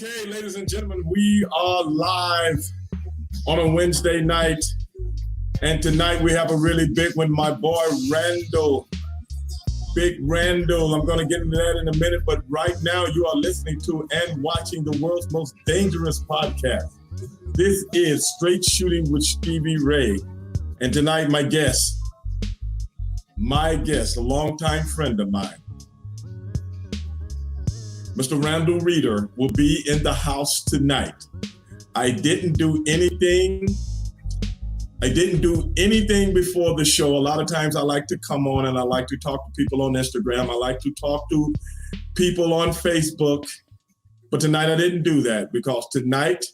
Okay, ladies and gentlemen, we are live on a Wednesday night. And tonight we have a really big one. My boy, Randal. Big Randal. I'm going to get into that in a minute. But right now you are listening to and watching the world's most dangerous podcast. This is Straight Shooting with Stevie Ray. And tonight my guest, a longtime friend of mine, Mr. Randal Reeder, will be in the house tonight. I didn't do anything before the show. A lot of times I like to come on and I like to talk to people on Instagram. I like to talk to people on Facebook. But tonight I didn't do that because tonight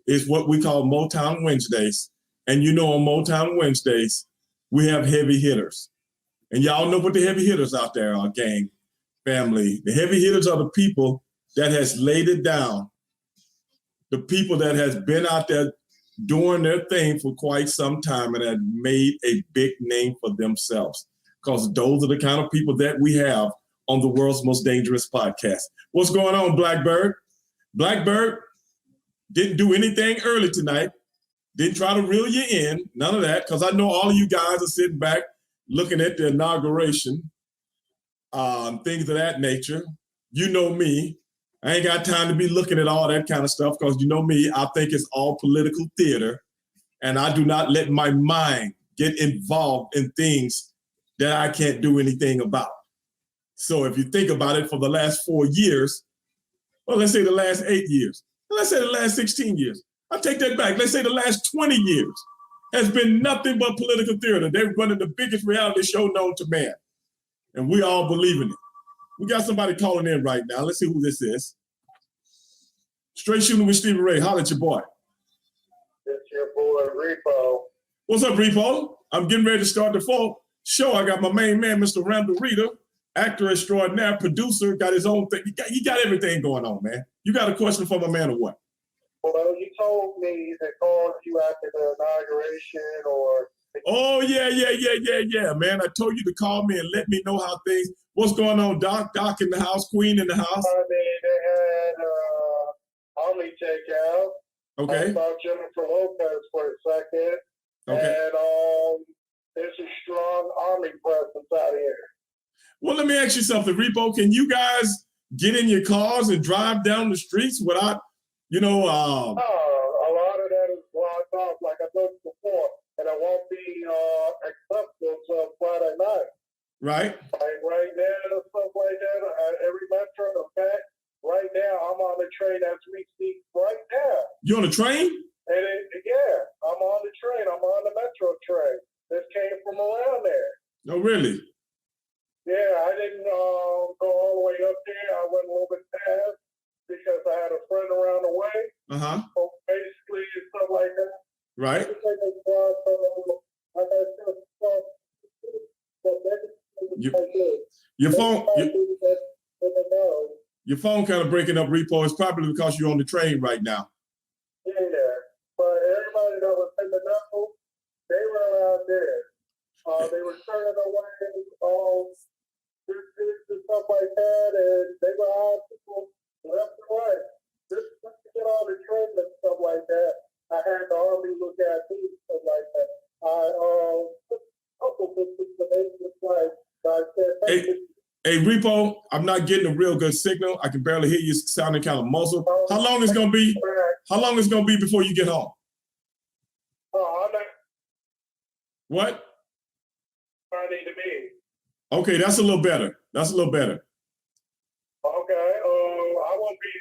is what we call Motown Wednesdays. And you know, on Motown Wednesdays, we have heavy hitters. And y'all know what the heavy hitters out there are, gang. Family. The heavy hitters are the people that has laid it down. The people that has been out there doing their thing for quite some time and have made a big name for themselves. Because those are the kind of people that we have on the world's most dangerous podcast. What's going on, Blackbird? Blackbird didn't do anything early tonight. Didn't try to reel you in. None of that. Because I know all of you guys are sitting back looking at the inauguration. Things of that nature. You know me. I ain't got time to be looking at all that kind of stuff because you know me, I think it's all political theater and I do not let my mind get involved in things that I can't do anything about. So if you think about it, for the last 4 years, well, let's say the last 8 years, let's say the last 16 years, I'll take that back. Let's say the last 20 years has been nothing but political theater. They're running the biggest reality show known to man. And we all believe in it. We got somebody calling in right now. Let's see who this is. Straight Shooting with Stevie Ray. Holla at your boy. It's your boy, Repo. What's up, Repo? I'm getting ready to start the full show. I got my main man, Mr. Randal Reeder, actor extraordinaire, producer, got his own thing. He got everything going on, man. You got a question for my man or what? Well, you told me they called you after the inauguration or... Oh, yeah, man. I told you to call me and let me know how things... What's going on, Doc? Doc in the house, Queen in the house? I mean, they had Army takeout. Okay. I about Jennifer Lopez for a second. Okay. And there's a strong Army presence out here. Well, let me ask you something, Repo. Can you guys get in your cars and drive down the streets without, a lot of that is blocked off, like I told you before. And it won't be acceptable until Friday night. Right. Like right now, stuff like that, every metro, okay? Right now, I'm on the train as we speak right now. You on the train? And I'm on the train. I'm on the metro train. This came from around there. Oh, really? Yeah, I didn't go all the way up there. I went a little bit past because I had a friend around the way. Uh-huh. So basically, stuff like that. Right. Your phone kind of breaking up, Repo. It's probably because you're on the train right now. Yeah, but everybody that was in the know, they were around there. They were turning away, and stuff like that, and they were on people left and right. Just to get on the train and stuff like that. I had the Army look at me and stuff like that. Hey, Repo, I'm not getting a real good signal. I can barely hear you sounding kind of muzzled. How long is it gonna be? How long is it gonna be before you get home? What? I need to be. Okay, that's a little better. Okay, I won't be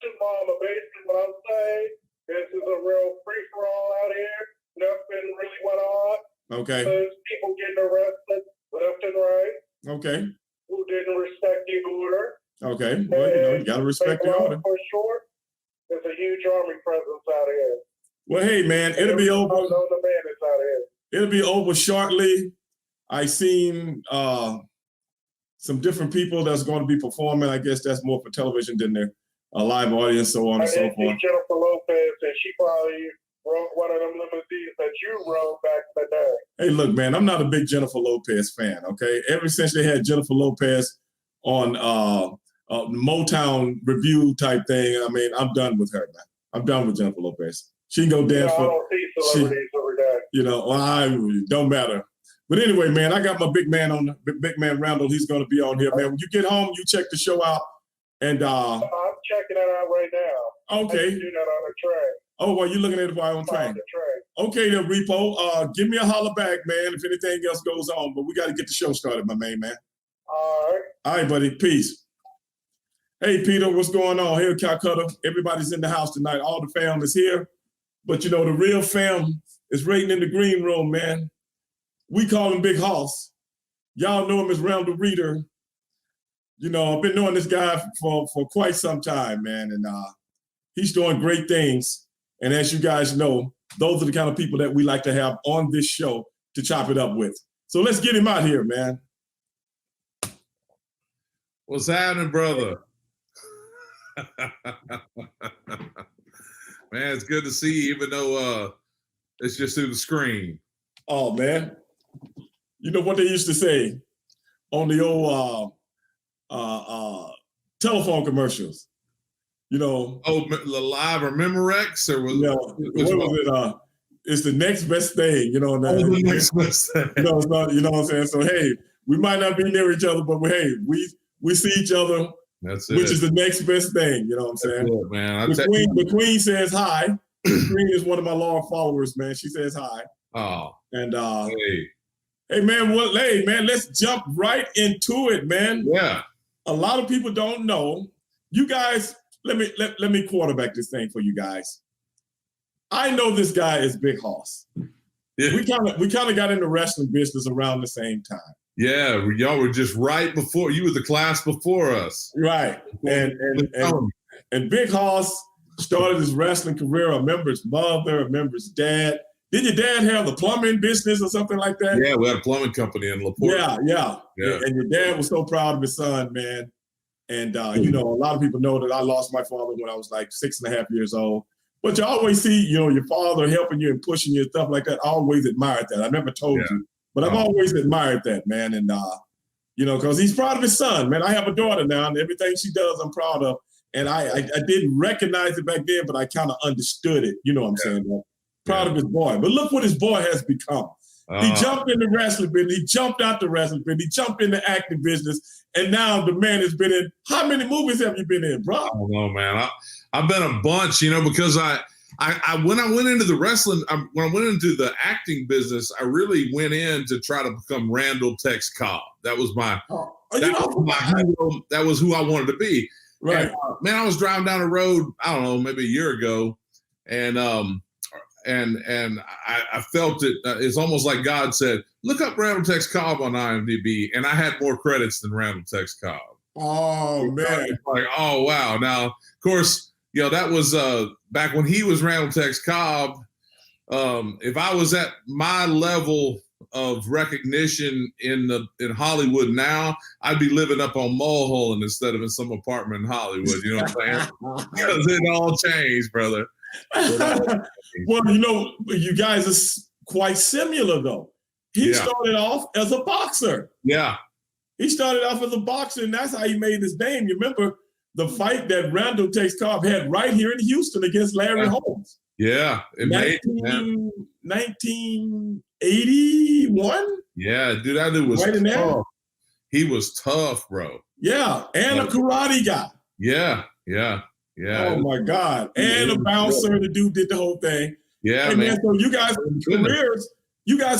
too long on the basis what I'm saying. This is a real free-for-all out here. Nothing really went on. Okay. There's people getting arrested left and right. Okay. Who didn't respect the order. Okay. Well, you gotta respect the order. For sure, there's a huge Army presence out here. Well, hey, man, it'll be over. I know the man is out here. It'll be over shortly. I seen some different people that's going to be performing. I guess that's more for television than a live audience, so on and so forth. Jennifer Lopez, and she probably rode one of them limousines that you rode back in the day. Hey, look, man, I'm not a big Jennifer Lopez fan, okay? Ever since they had Jennifer Lopez on Motown review type thing. I mean, I'm done with her, man. I'm done with Jennifer Lopez. She can go dance I don't see celebrities every day. I don't matter. But anyway, man, I got my big man Randal. He's going to be on here, man. When you get home, you check the show out. And I'm checking it out right now. Okay. I can do that on the train. Oh, well, you're looking at it while on train. Okay, then, Repo. Give me a holler back, man, if anything else goes on. But we got to get the show started, my main man. All right. All right, buddy. Peace. Hey, Peter, what's going on? Here, Calcutta. Everybody's in the house tonight. All the fam is here. But, the real fam is raiding in the green room, man. We call him Big Hoss. Y'all know him as Randal Reeder. I've been knowing this guy for quite some time, man. And he's doing great things. And as you guys know, those are the kind of people that we like to have on this show to chop it up with. So let's get him out here, man. What's happening, brother? Man, it's good to see you, even though it's just through the screen. Oh, man. You know what they used to say on the old telephone commercials? The Live or Memorex, or what was it? It's the next best thing, the next best thing. You know what I'm saying? So hey, we might not be near each other, but hey, we see each other. That's it. Which is the next best thing, you know what I'm saying? It, man. The Queen says hi. The Queen is one of my loyal followers, man. She says hi. Oh. And hey man, let's jump right into it, man. Yeah. A lot of people don't know. You guys, let me quarterback this thing for you guys. I know this guy is Big Hoss. Yeah. We kind of got in the wrestling business around the same time. Yeah, y'all were just right before. You were the class before us. Right. And Big Hoss started his wrestling career. I remember his mother, I remember his dad. Did your dad have the plumbing business or something like that? Yeah, we had a plumbing company in LaPorte. Yeah. And your dad was so proud of his son, man. And, a lot of people know that I lost my father when I was like 6.5 years old. But you always see, your father helping you and pushing you and stuff like that. I always admired that. I never told you, but I've always admired that, man. And, because he's proud of his son, man. I have a daughter now, and everything she does, I'm proud of. And I didn't recognize it back then, but I kind of understood it. You know what I'm saying? Man? Proud of his boy. But look what his boy has become. He jumped in the wrestling business. He jumped out the wrestling business. He jumped in the acting business. And now the man has been in, how many movies have you been in, bro? I don't know, man. I've been a bunch, because I when I went into the wrestling, when I went into the acting business, I really went in to try to become Randal Tex Cobb. That was that was who I wanted to be. Right. And, man, I was driving down the road, I don't know, maybe a year ago, and I felt it. It's almost like God said, "Look up Randal Tex Cobb on IMDb," and I had more credits than Randal Tex Cobb. Oh man! Like, oh wow! Now, of course, that was back when he was Randal Tex Cobb. If I was at my level of recognition in Hollywood now, I'd be living up on Mulholland instead of in some apartment in Hollywood. You know what I'm saying? Because it all changed, brother. Well, you guys are quite similar, though. He started off as a boxer. Yeah. He started off as a boxer, and that's how he made his name. You remember the fight that Randal Tex Cobb had right here in Houston against Larry Holmes? Yeah. 1981? Yeah, dude, that dude was tough. He was tough, bro. Yeah, and a karate guy. Yeah. Oh my God! And a bouncer. The dude did the whole thing. Yeah, man. So you guys'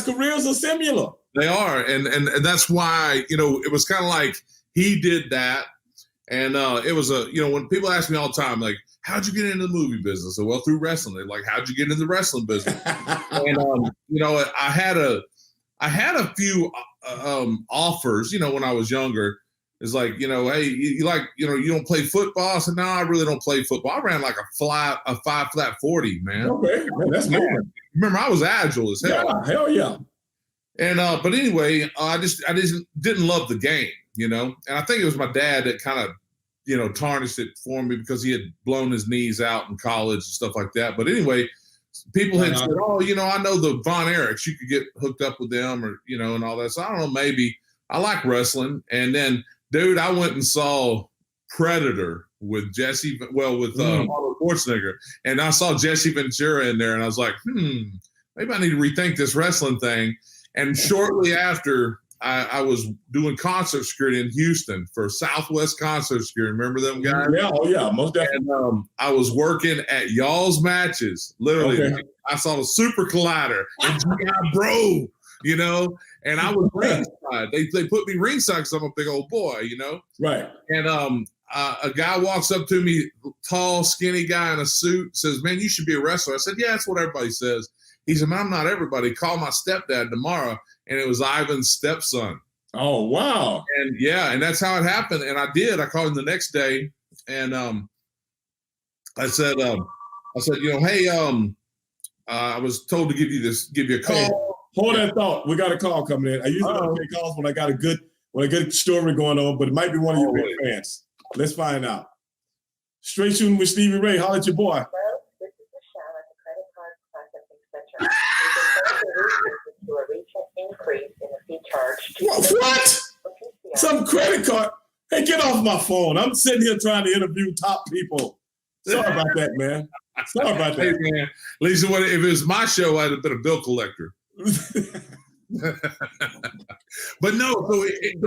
careers are similar. They are, and that's why it was kind of like he did that, and it was when people ask me all the time, like, how'd you get into the movie business? So, well, through wrestling. They're like, how'd you get into the wrestling business? And I had a few offers, when I was younger. It's like, hey, you don't play football? I said, no, I really don't play football. I ran like a 5 flat 40, man. Okay, man, that's good. Remember, I was agile as hell. Yeah, hell yeah. And but anyway, I just didn't love the game, and I think it was my dad that kind of, tarnished it for me because he had blown his knees out in college and stuff like that. But anyway, people had said, oh, I know the Von Erichs, you could get hooked up with them, or and all that. So I don't know, maybe I like wrestling, and then. Dude, I went and saw Predator with Arnold Schwarzenegger, and I saw Jesse Ventura in there, and I was like, maybe I need to rethink this wrestling thing. And shortly after, I was doing concert security in Houston for Southwest Concert Security. Remember them guys? Yeah, oh yeah, most definitely. And I was working at y'all's matches. Literally, Okay. I saw the Super Collider and G.I. Bro, and I was ringside. They put me ringside because I'm a big old boy, Right. And a guy walks up to me, tall, skinny guy in a suit, says, "Man, you should be a wrestler." I said, "Yeah, that's what everybody says." He said, "Man, I'm not everybody. Call my stepdad tomorrow." And it was Ivan's stepson. Oh, wow. And that's how it happened. And I did. I called him the next day, and I said, hey, I was told to give you a call. Hey, hold that thought. We got a call coming in. I usually don't take calls when I got a good story going on, but it might be one of your big fans. Let's find out. Straight Shooting with Stevie Ray. Holla at your boy. Hello, this is Michelle at the Credit Card Processing Center. To a recent increase in the fee charge. What? Some credit card? Hey, get off my phone. I'm sitting here trying to interview top people. Sorry about that, man. Sorry about that. Hey, man. Lisa, if it was my show, I'd have been a bill collector. But no. Go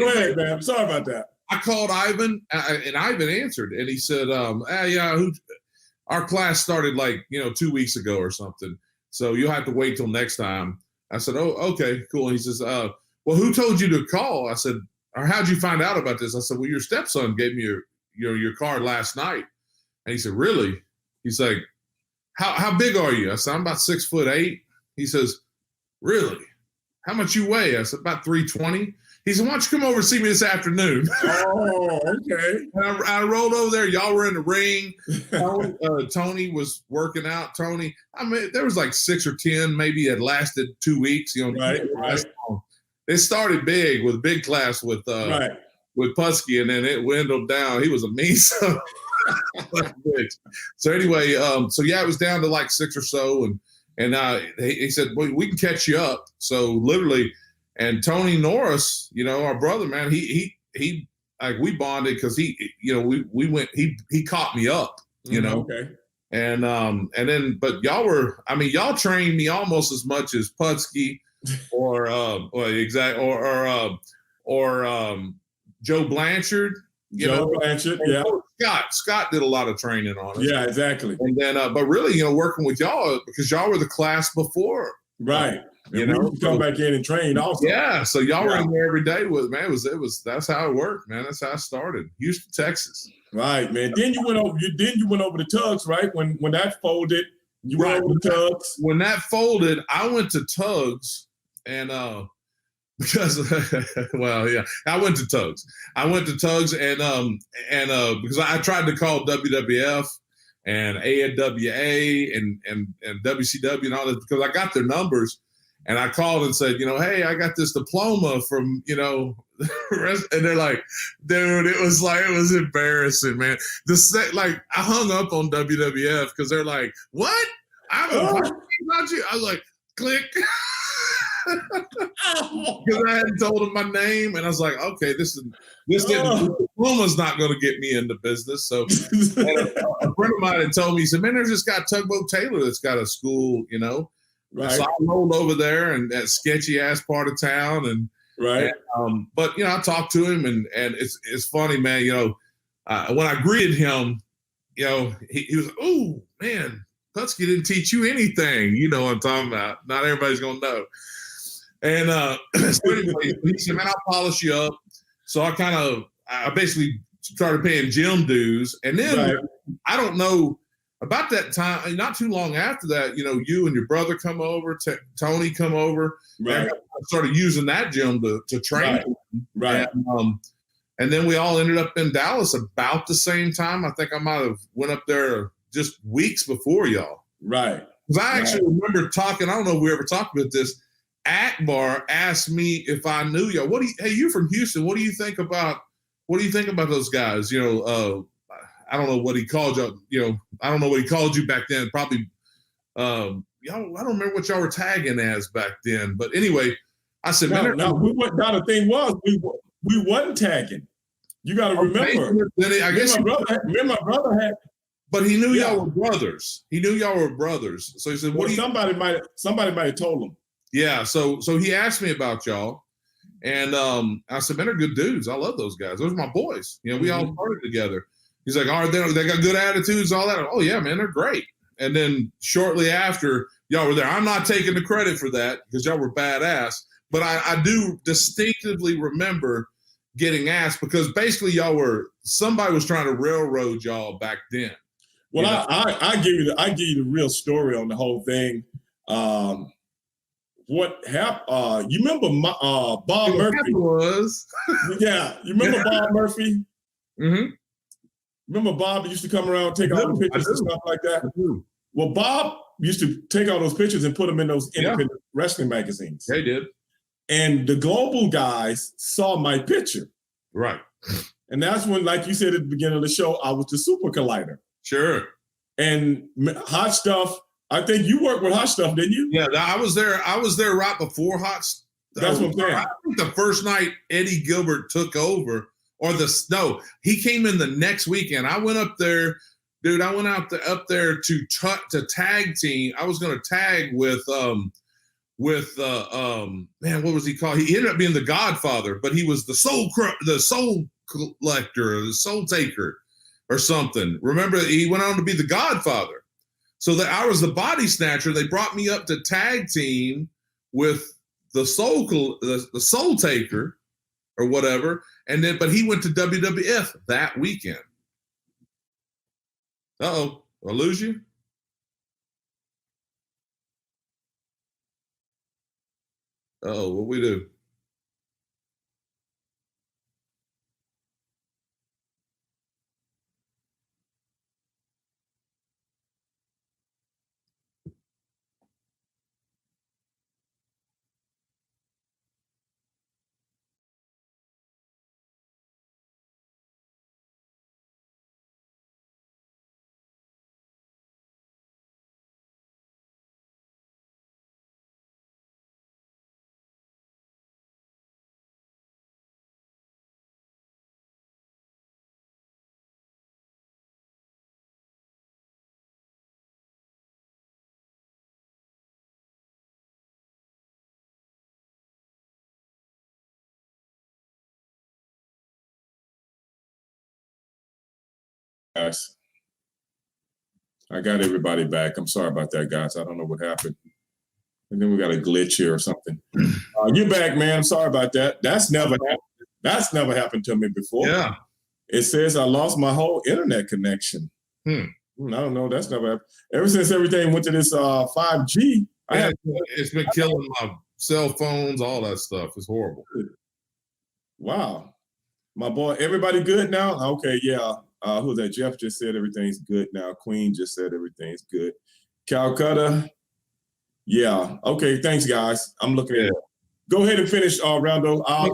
ahead, man. I'm sorry about that. I called Ivan, and Ivan answered, and he said, our class started 2 weeks ago or something, so you'll have to wait till next time. I said, "Oh, okay, cool." And he says, "Well, who told you to call?" I said, "Or how'd you find out about this?" I said, "Well, your stepson gave me your card last night." And he said, "Really?" He's like, How big are you? I said, "I'm about 6'8". He says, "Really? How much you weigh?" I said, "About 320". He said, "Why don't you come over and see me this afternoon?" Oh, okay. And I rolled over there. Y'all were in the ring. Tony was working out. Tony, there was 6 or 10, maybe it lasted 2 weeks. Right. It started big with big class with Pusky, and then it dwindled down. He was a mean son. So anyway, it was down to 6 or so, and he said, "Well, we can catch you up." So literally. And Tony Norris, our brother, man, he we bonded because we went, he caught me up, Okay. And then, but y'all trained me almost as much as Putsky or Joe Blanchard, Blanchard, yeah. Scott did a lot of training on us. Yeah, exactly. And then, but really, working with y'all because y'all were the class before. Right. We come back in and train also. Yeah, so y'all were in there every day with man. It was that's how it worked, man. That's how I started. Houston, Texas. Right, man. Then you went over to Tugs, right? When that folded, you went over to Tugs. When that folded, I went to Tugs, and because I went to Tugs. I went to Tugs, and because I tried to call WWF and ANWA and WCW and all this because I got their numbers. And I called and said, hey, I got this diploma from, and they're like, dude, it was embarrassing, man. I hung up on WWF because they're like, what? I'm about you. I was like, click. Because I hadn't told them my name, and I was like, okay, this diploma's not going to get me into business. So a friend of mine had told me, he said, man, there's this guy Tugboat Taylor that's got a school, Right. So I rolled over there and that sketchy ass part of town, and but I talked to him, and it's funny, man. When I greeted him, he was, "Oh man, Putsky didn't teach you anything." You know what I'm talking about. Not everybody's gonna know. And so anyway, he said, "Man, I'll polish you up." So I basically started paying gym dues, and then I don't know. About that time, not too long after that, you and your brother come over, Tony come over. Right. I started using that gym to train. Right. And then we all ended up in Dallas about the same time. I think I might have went up there just weeks before y'all. Right. Because I actually remember talking, I don't know if we ever talked about this. Akbar asked me if I knew y'all. Hey, you're from Houston. What do you think about those guys? I don't know what he called you. I don't know what he called you back then. Probably, I don't remember what y'all were tagging as back then. But anyway, I said, no, we weren't. Now the thing was, we wasn't tagging. You got to remember. Then I guess my brother had. But he knew y'all were brothers. He knew y'all were brothers. So he said, "What do you?" Somebody might have told him. Yeah. So he asked me about y'all, and I said, "Man, they're good dudes. I love those guys. Those are my boys. You know, we all started together." He's like, "All right, they got good attitudes, all that." Oh yeah, man, they're great. And then shortly after, y'all were there. I'm not taking the credit for that because y'all were badass, but I do distinctively remember getting asked because basically somebody was trying to railroad y'all back then. Well, you know? I give you the real story on the whole thing. What happened? You remember Bob Murphy? Was yeah, you remember Bob Murphy? Mm-hmm. Remember Bob used to come around, take all the pictures and stuff like that? Well, Bob used to take all those pictures and put them in those independent wrestling magazines. They did. And the global guys saw my picture. Right. And that's when, like you said at the beginning of the show, I was the Super Collider. Sure. And Hot Stuff, I think you worked with Hot Stuff, didn't you? Yeah, I was there. I was there right before Hot Stuff. That's what I'm saying. I think the first night Eddie Gilbert took over, he came in the next weekend. I went up there, dude. I went up there to tag team. I was going to tag with man, what was he called? He ended up being the Godfather, but he was the soul collector, the soul taker, or something. Remember, he went on to be the Godfather. So that I was the body snatcher. They brought me up to tag team with the soul taker, or whatever. And then, but he went to WWF that weekend. Uh-oh, I lose you? Uh-oh, what we do? Guys, I got everybody back. I'm sorry about that, guys. I don't know what happened. And then we got a glitch here or something. You're back, man. I'm sorry about that. That's never happened to me before. Yeah. It says I lost my whole internet connection. I don't know. That's never happened. Ever since everything went to this 5G, it's been killing my cell phones, all that stuff. It's horrible. Wow. My boy, everybody good now? Okay, yeah. Who's that? Jeff just said everything's good now. Queen just said everything's good. Calcutta. Yeah. Okay, thanks, guys. I'm looking at it. Go ahead and finish, Randal. I'll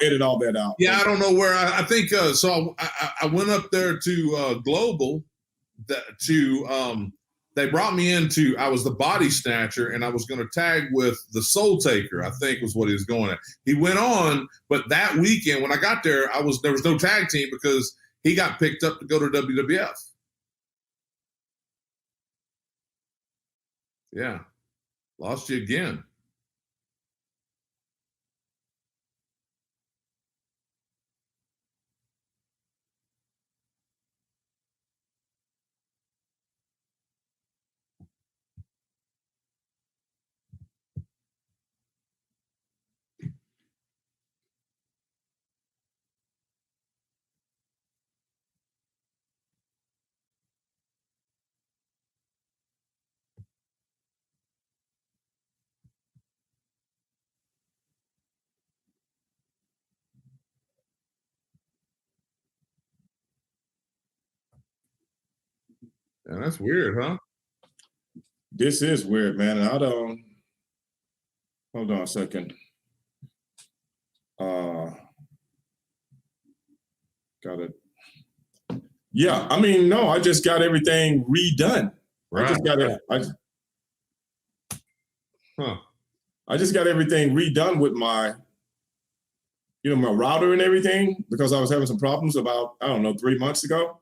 edit all that out. Yeah, I don't know where. I think so. I went up there to Global. They brought me into. I was the body snatcher, and I was going to tag with the Soul Taker. I think was what he was going at. He went on, but that weekend when I got there, there was no tag team because he got picked up to go to WWF. Yeah, lost you again. Yeah, that's weird, huh? This is weird, man. I don't. Hold on a second. Got it. Yeah, I mean, no, I just got everything redone. Right. I just got it. I just got everything redone with my my router and everything, because I was having some problems about, 3 months ago.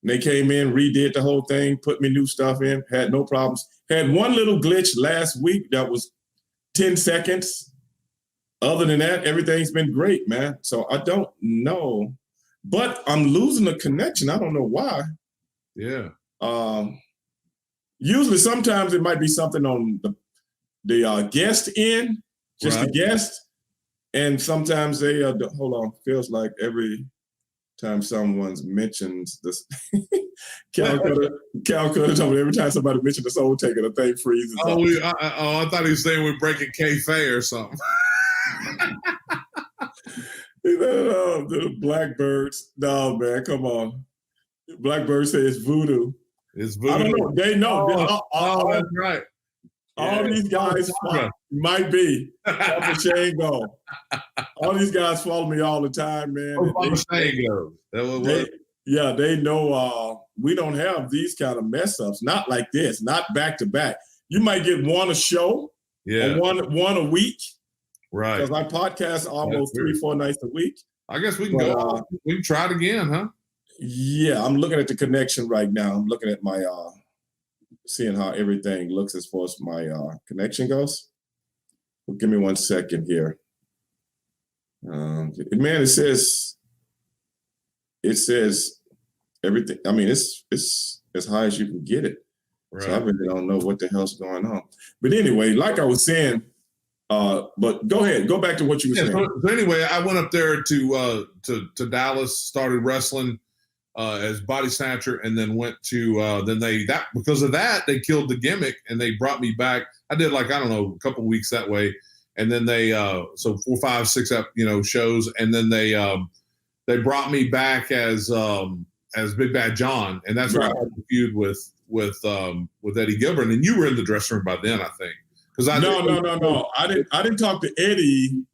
And they came in, redid the whole thing, put me new stuff in, had no problems. Had one little glitch last week that was 10 seconds. Other than that, everything's been great, man. So I don't know. But I'm losing the connection. I don't know why. Yeah. Usually, sometimes it might be something on the guest end, just the guest. And sometimes they, hold on, feels like every time someone mentions this, Calcutta told me every time somebody mentioned the Soul Taker, the thing freezes up. I thought he was saying we're breaking kayfabe or something. The Blackbirds. No, man, come on. Blackbird says voodoo. It's voodoo. I don't know. They know. That's right. All these guys might be. All these guys follow me all the time, man. They know we don't have these kind of mess ups. Not like this. Not back to back. You might get one a show. Or one a week. Right. Because I podcast almost 3-4 nights a week. I guess we can go. We can try it again, huh? Yeah, I'm looking at the connection right now. I'm looking at my seeing how everything looks as far as my connection goes. Well, give me 1 second here. Man, it says everything. I mean, it's as high as you can get it. Right. So I really don't know what the hell's going on. But anyway, like I was saying, but go ahead, go back to what you were saying. So anyway, I went up there to Dallas, started wrestling as body snatcher, and then went to because of that they killed the gimmick and they brought me back. I did a couple weeks that way, and then they so 4, 5, 6 shows, and then they brought me back as Big Bad John, and that's where I had the feud with Eddie Gilbert, and you were in the dressing room by then, I think. No. I didn't talk to Eddie.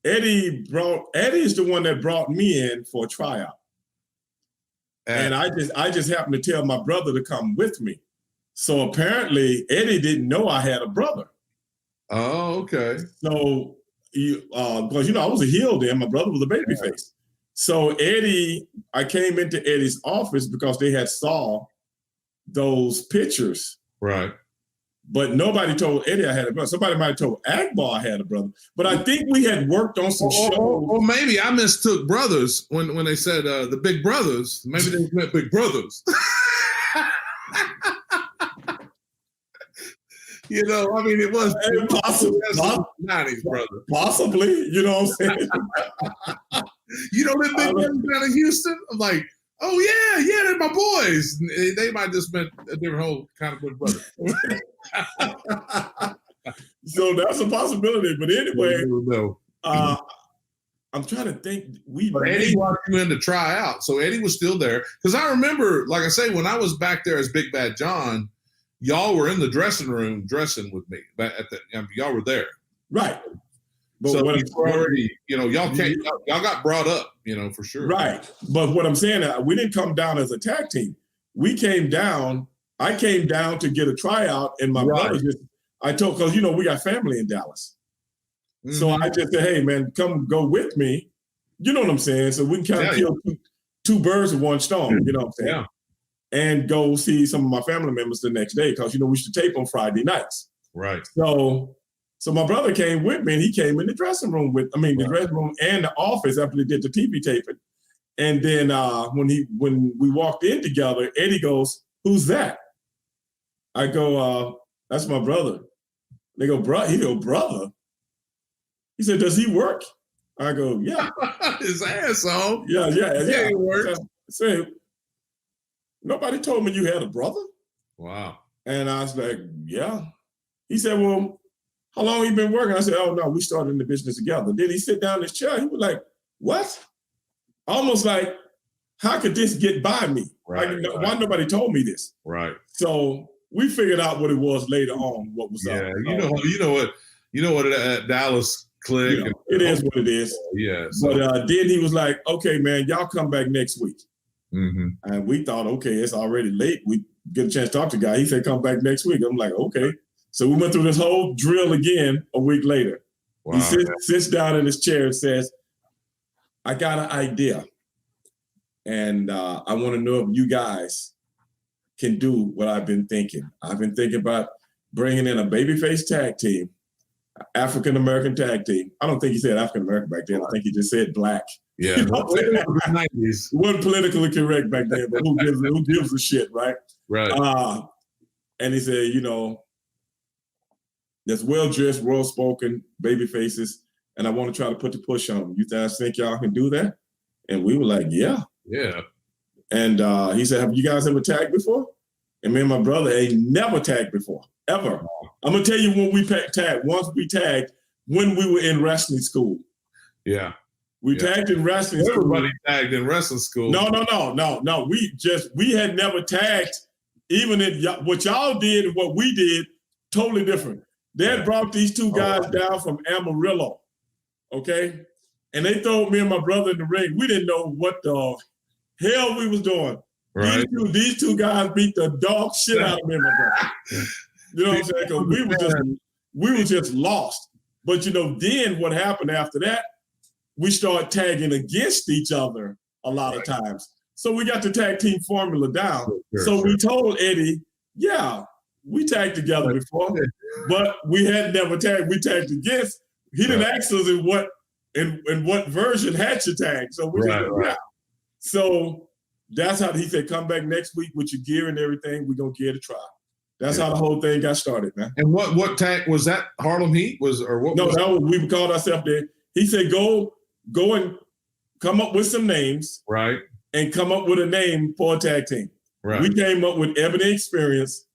Eddie is the one that brought me in for a tryout. And I just happened to tell my brother to come with me. So apparently Eddie didn't know I had a brother. Oh, okay. So because I was a heel then, my brother was a babyface. So I came into Eddie's office because they had saw those pictures. Right. But nobody told Eddie I had a brother. Somebody might have told Akbar I had a brother. But I think we had worked on some shows. Or maybe I mistook brothers when they said the Big Brothers. Maybe they meant Big Brothers. It was possibly 90s, brother. Possibly, you know what I'm saying? Them Big Brothers down in Houston? I'm like, oh, yeah, they're my boys. They might just meant a different whole kind of good brother. So that's a possibility. But anyway, I'm trying to think. Eddie walked you in to try out. So Eddie was still there. Because I remember, like I say, when I was back there as Big Bad John, y'all were in the dressing room dressing with me. Y'all were there. Right. But so already, y'all got brought up, for sure. Right. But what I'm saying, we didn't come down as a tag team. I came down to get a tryout, and my brother because we got family in Dallas. Mm-hmm. So I just said, hey man, come go with me. You know what I'm saying? So we can kind of kill two birds with one stone, you know what I'm saying? Yeah. And go see some of my family members the next day, because we used to tape on Friday nights. Right. So my brother came with me, and he came in the dressing room the dressing room and the office after they did the TV taping. And then when we walked in together, Eddie goes, "Who's that?" I go, "That's my brother." They go, He go, "Brother?" He said, "Does he work?" I go, "Yeah." His ass off. Yeah. He works. Say, nobody told me you had a brother. Wow. And I was like, "Yeah." He said, "Well, how long you been working?" I said, "Oh no, we started in the business together." Then he sit down in his chair. He was like, "What?" Almost like, how could this get by me? Right. Why nobody told me this? Right. So we figured out what it was later on. What was up? You know what? Dallas click. It is what it is. Yeah. So. But then he was like, "Okay, man, y'all come back next week." Mm-hmm. And we thought, okay, it's already late. We get a chance to talk to the guy. He said, "Come back next week." I'm like, okay. So we went through this whole drill again a week later. Wow. He sits down in his chair and says, I got an idea. And I want to know if you guys can do what I've been thinking. I've been thinking about bringing in a babyface tag team, African-American tag team. I don't think he said African-American back then. I think he just said black. Yeah. You know what I'm saying? 90s. Wasn't politically correct back then, but who gives a shit, right? Right. And he said, you know, that's well-dressed, well-spoken baby faces, and I want to try to put the push on them. You guys think y'all can do that? And we were like, yeah. Yeah. And he said, have you guys ever tagged before? And me and my brother ain't never tagged before, ever. I'm going to tell you when we tagged. Once we tagged when we were in wrestling school. Yeah. We tagged in wrestling school. Everybody tagged in wrestling school. No. We had never tagged, even if what y'all did and what we did, totally different. They had brought these two guys down from Amarillo, okay? And they threw me and my brother in the ring. We didn't know what the hell we was doing. Right. These two guys beat the dog shit out of me and my brother. You know what I'm saying? Because we were just lost. But you know, then what happened after that? We started tagging against each other a lot of times. So we got the tag team formula down. We told Eddie, yeah, we tagged together before, but we had never tagged. We tagged against. He didn't ask us in what version had you tagged. So we just went out. So that's how he said, come back next week with your gear and everything. We're gonna give it a try. That's how the whole thing got started, man. And what tag was that? Harlem Heat was, or what? No, that was, we called ourselves there. He said, go and come up with some names, right? And come up with a name for a tag team. Right. We came up with Ebony Experience.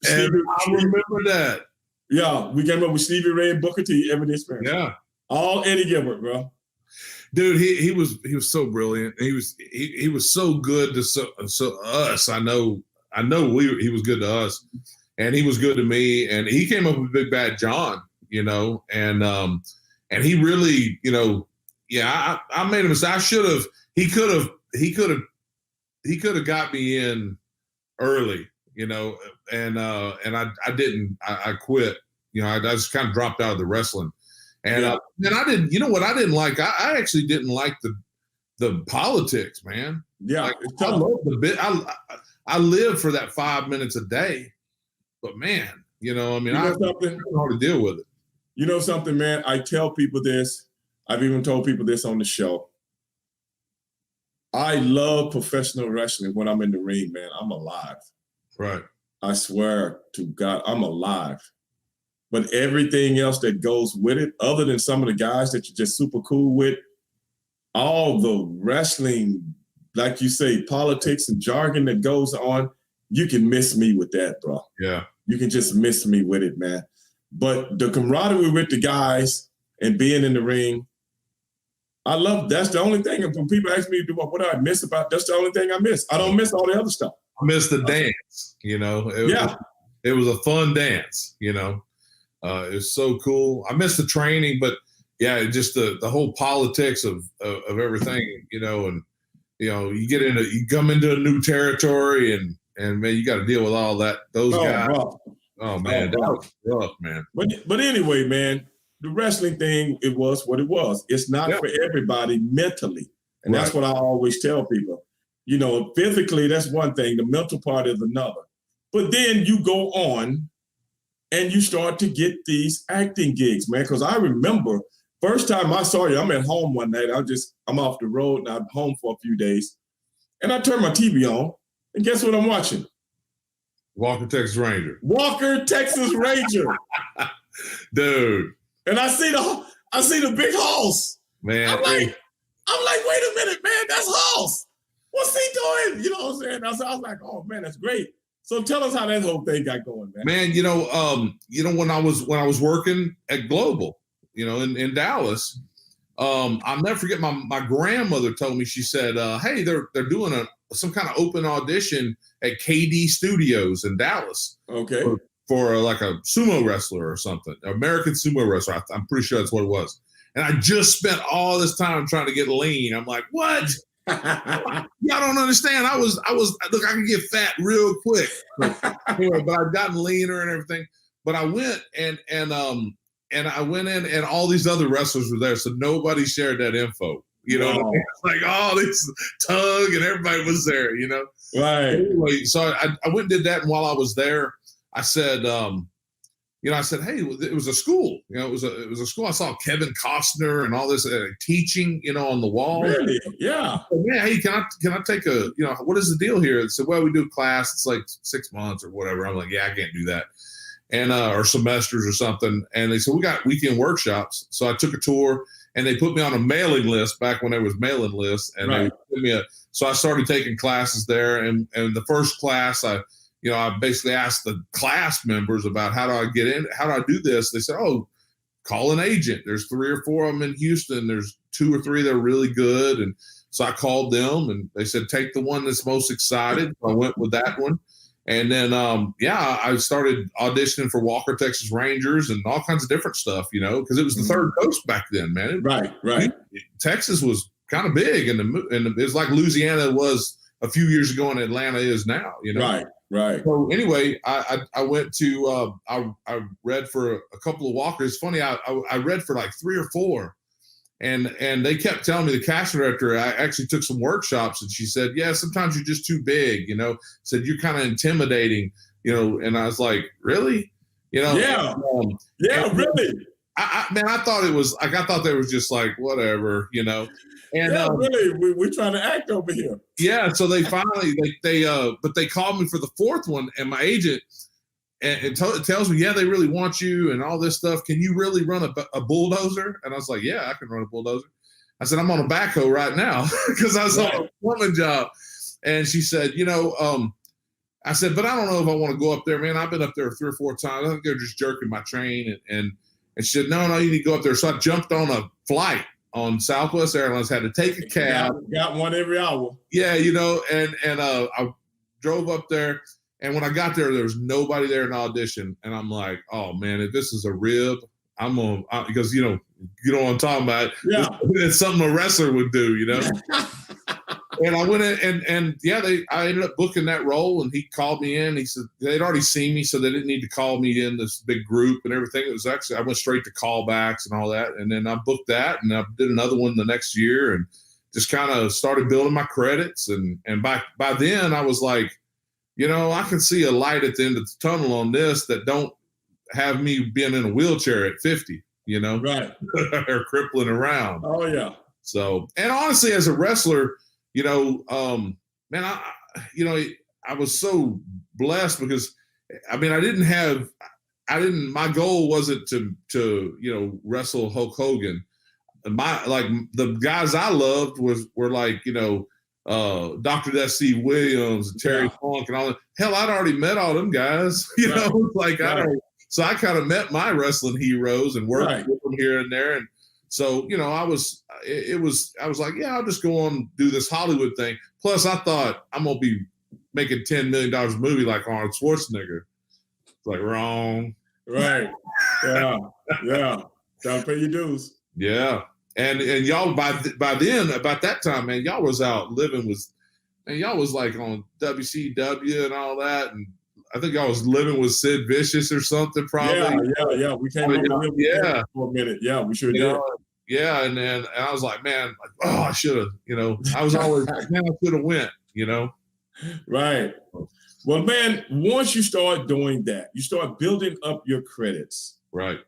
And I remember that. Yeah, we came up with Stevie Ray and Booker T, Ebony Experience. Yeah. All Eddie Gilbert, bro. Dude, he was so brilliant. He was so good to us. I know he was good to us, and he was good to me. And he came up with Big Bad John, you know, and he really, you know, yeah, I made a mistake. I should have. He could have got me in early, you know, and I didn't. I quit. You know, I just kind of dropped out of the wrestling. And then I didn't, you know what I didn't like? I actually didn't like the politics, man. Yeah. Like, I love the bit. I live for that 5 minutes a day, but man, you know, I mean, I don't know how to deal with it. You know something, man? I tell people this. I've even told people this on the show. I love professional wrestling when I'm in the ring, man. I'm alive. Right. I swear to God, I'm alive. But everything else that goes with it, other than some of the guys that you're just super cool with, all the wrestling, like you say, politics and jargon that goes on, you can miss me with that, bro. Yeah. You can just miss me with it, man. But the camaraderie with the guys and being in the ring, I love, that's the only thing. And when people ask me what do I miss about, that's the only thing I miss. I don't miss all the other stuff. I miss the dance, you know. It was a fun dance, you know. It was so cool. I miss the training, but yeah, just the whole politics of everything, you know, and you know, you come into a new territory and man, you got to deal with all that. Those guys. Bro. Oh man, that was rough, man. But anyway, man, the wrestling thing, it was what it was. It's not for everybody mentally. And that's what I always tell people. You know, physically, that's one thing. The mental part is another. But then you go on and you start to get these acting gigs, man. Because I remember first time I saw you, I'm at home one night. I'm off the road and I'm home for a few days. And I turn my TV on. And guess what I'm watching? Walker, Texas Ranger. Walker, Texas Ranger. Dude. And I see the big Hoss. Man. I'm like, wait a minute, man, that's Hoss. What's he doing? You know what I'm saying? I was like, oh man, that's great. So tell us how that whole thing got going, man. Man, you know, when I was working at Global, you know, in Dallas, I'll never forget my grandmother told me, she said, hey, they're doing some kind of open audition at KD Studios in Dallas. Okay. For like a sumo wrestler or something, American sumo wrestler. I'm pretty sure that's what it was. And I just spent all this time trying to get lean. I'm like, what? Y'all don't understand. I was look, I can get fat real quick. Anyway, but I've gotten leaner and everything. But I went and I went in and all these other wrestlers were there. So nobody shared that info. You know, Wow. like all this Tug and everybody was there. You know, Right. anyway, so I went and did that, and while I was there, I said, I said, hey, it was a school. You know, it was a school. I saw Kevin Costner and all this teaching, on the wall. Really? Yeah. Said, man, hey, can I take what is the deal here? They said, well, we do a class. It's like 6 months or whatever. I'm like, yeah, I can't do that. And or semesters or something. And they said, we got weekend workshops. So I took a tour, and they put me on a mailing list back when there was mailing lists. And right. they put me so I started taking classes there. And the first class, I basically asked the class members about how do I get in, how do I do this? They said, oh, call an agent. There's 3 or 4 of them in Houston. There's 2 or 3 that are really good. And so I called them, and they said, take the one that's most excited. So I went with that one. And then, I started auditioning for Walker, Texas Rangers and all kinds of different stuff, because it was the third coast back then, man. Right. Texas was kind of big, and it was like Louisiana was a few years ago and Atlanta is now, Right. So anyway, I went to, I read for a couple of Walkers. It's funny, I read for like 3 or 4. And they kept telling me, the casting director, I actually took some workshops, and she said, yeah, sometimes you're just too big, said you're kind of intimidating, and I was like, really? Yeah. Really. I thought it was like, I thought they was just like, whatever, And really, we're trying to act over here. Yeah. So they finally, but they called me for the 4th one, and my agent, and tells me, yeah, they really want you and all this stuff. Can you really run a bulldozer? And I was like, yeah, I can run a bulldozer. I said, I'm on a backhoe right now because I was on a woman job. And she said, I said, but I don't know if I want to go up there, man. I've been up there 3 or 4 times. I think they're just jerking my train. And she said, no, you need to go up there. So I jumped on a flight on Southwest Airlines, had to take a cab. Got one every hour. Yeah, and I drove up there. And when I got there was nobody there in the audition. And I'm like, oh, man, if this is a rib, I'm going to, because, you know what I'm talking about. Yeah. It's something a wrestler would do, And I went in and I ended up booking that role, and he called me in. He said they'd already seen me, so they didn't need to call me in this big group and everything. It was actually, I went straight to callbacks and all that. And then I booked that, and I did another one the next year, and just kind of started building my credits. And by then I was like, I can see a light at the end of the tunnel on this that don't have me being in a wheelchair at 50, Right. or crippling around. Oh, yeah. So, and honestly, as a wrestler, man, I was so blessed because, my goal wasn't to wrestle Hulk Hogan. The guys I loved were like, Dr. Death Steve Williams and Terry Funk and all that. Hell, I'd already met all them guys, so I kind of met my wrestling heroes and worked with them here and there. And so, I was like, yeah, I'll just go on and do this Hollywood thing. Plus I thought I'm going to be making $10 million a movie like Arnold Schwarzenegger. It's like, wrong. Right. Yeah. Yeah. Gotta pay your dues. Yeah. And y'all by then, about that time, man, y'all was out living y'all was like on WCW and all that. And I think y'all was living with Sid Vicious or something, probably. Yeah. We came over for a minute. Yeah, we sure did. Yeah, and I was like, man, I should have, I was always like, man, I should have went, Right. Well, man, once you start doing that, you start building up your credits. Right.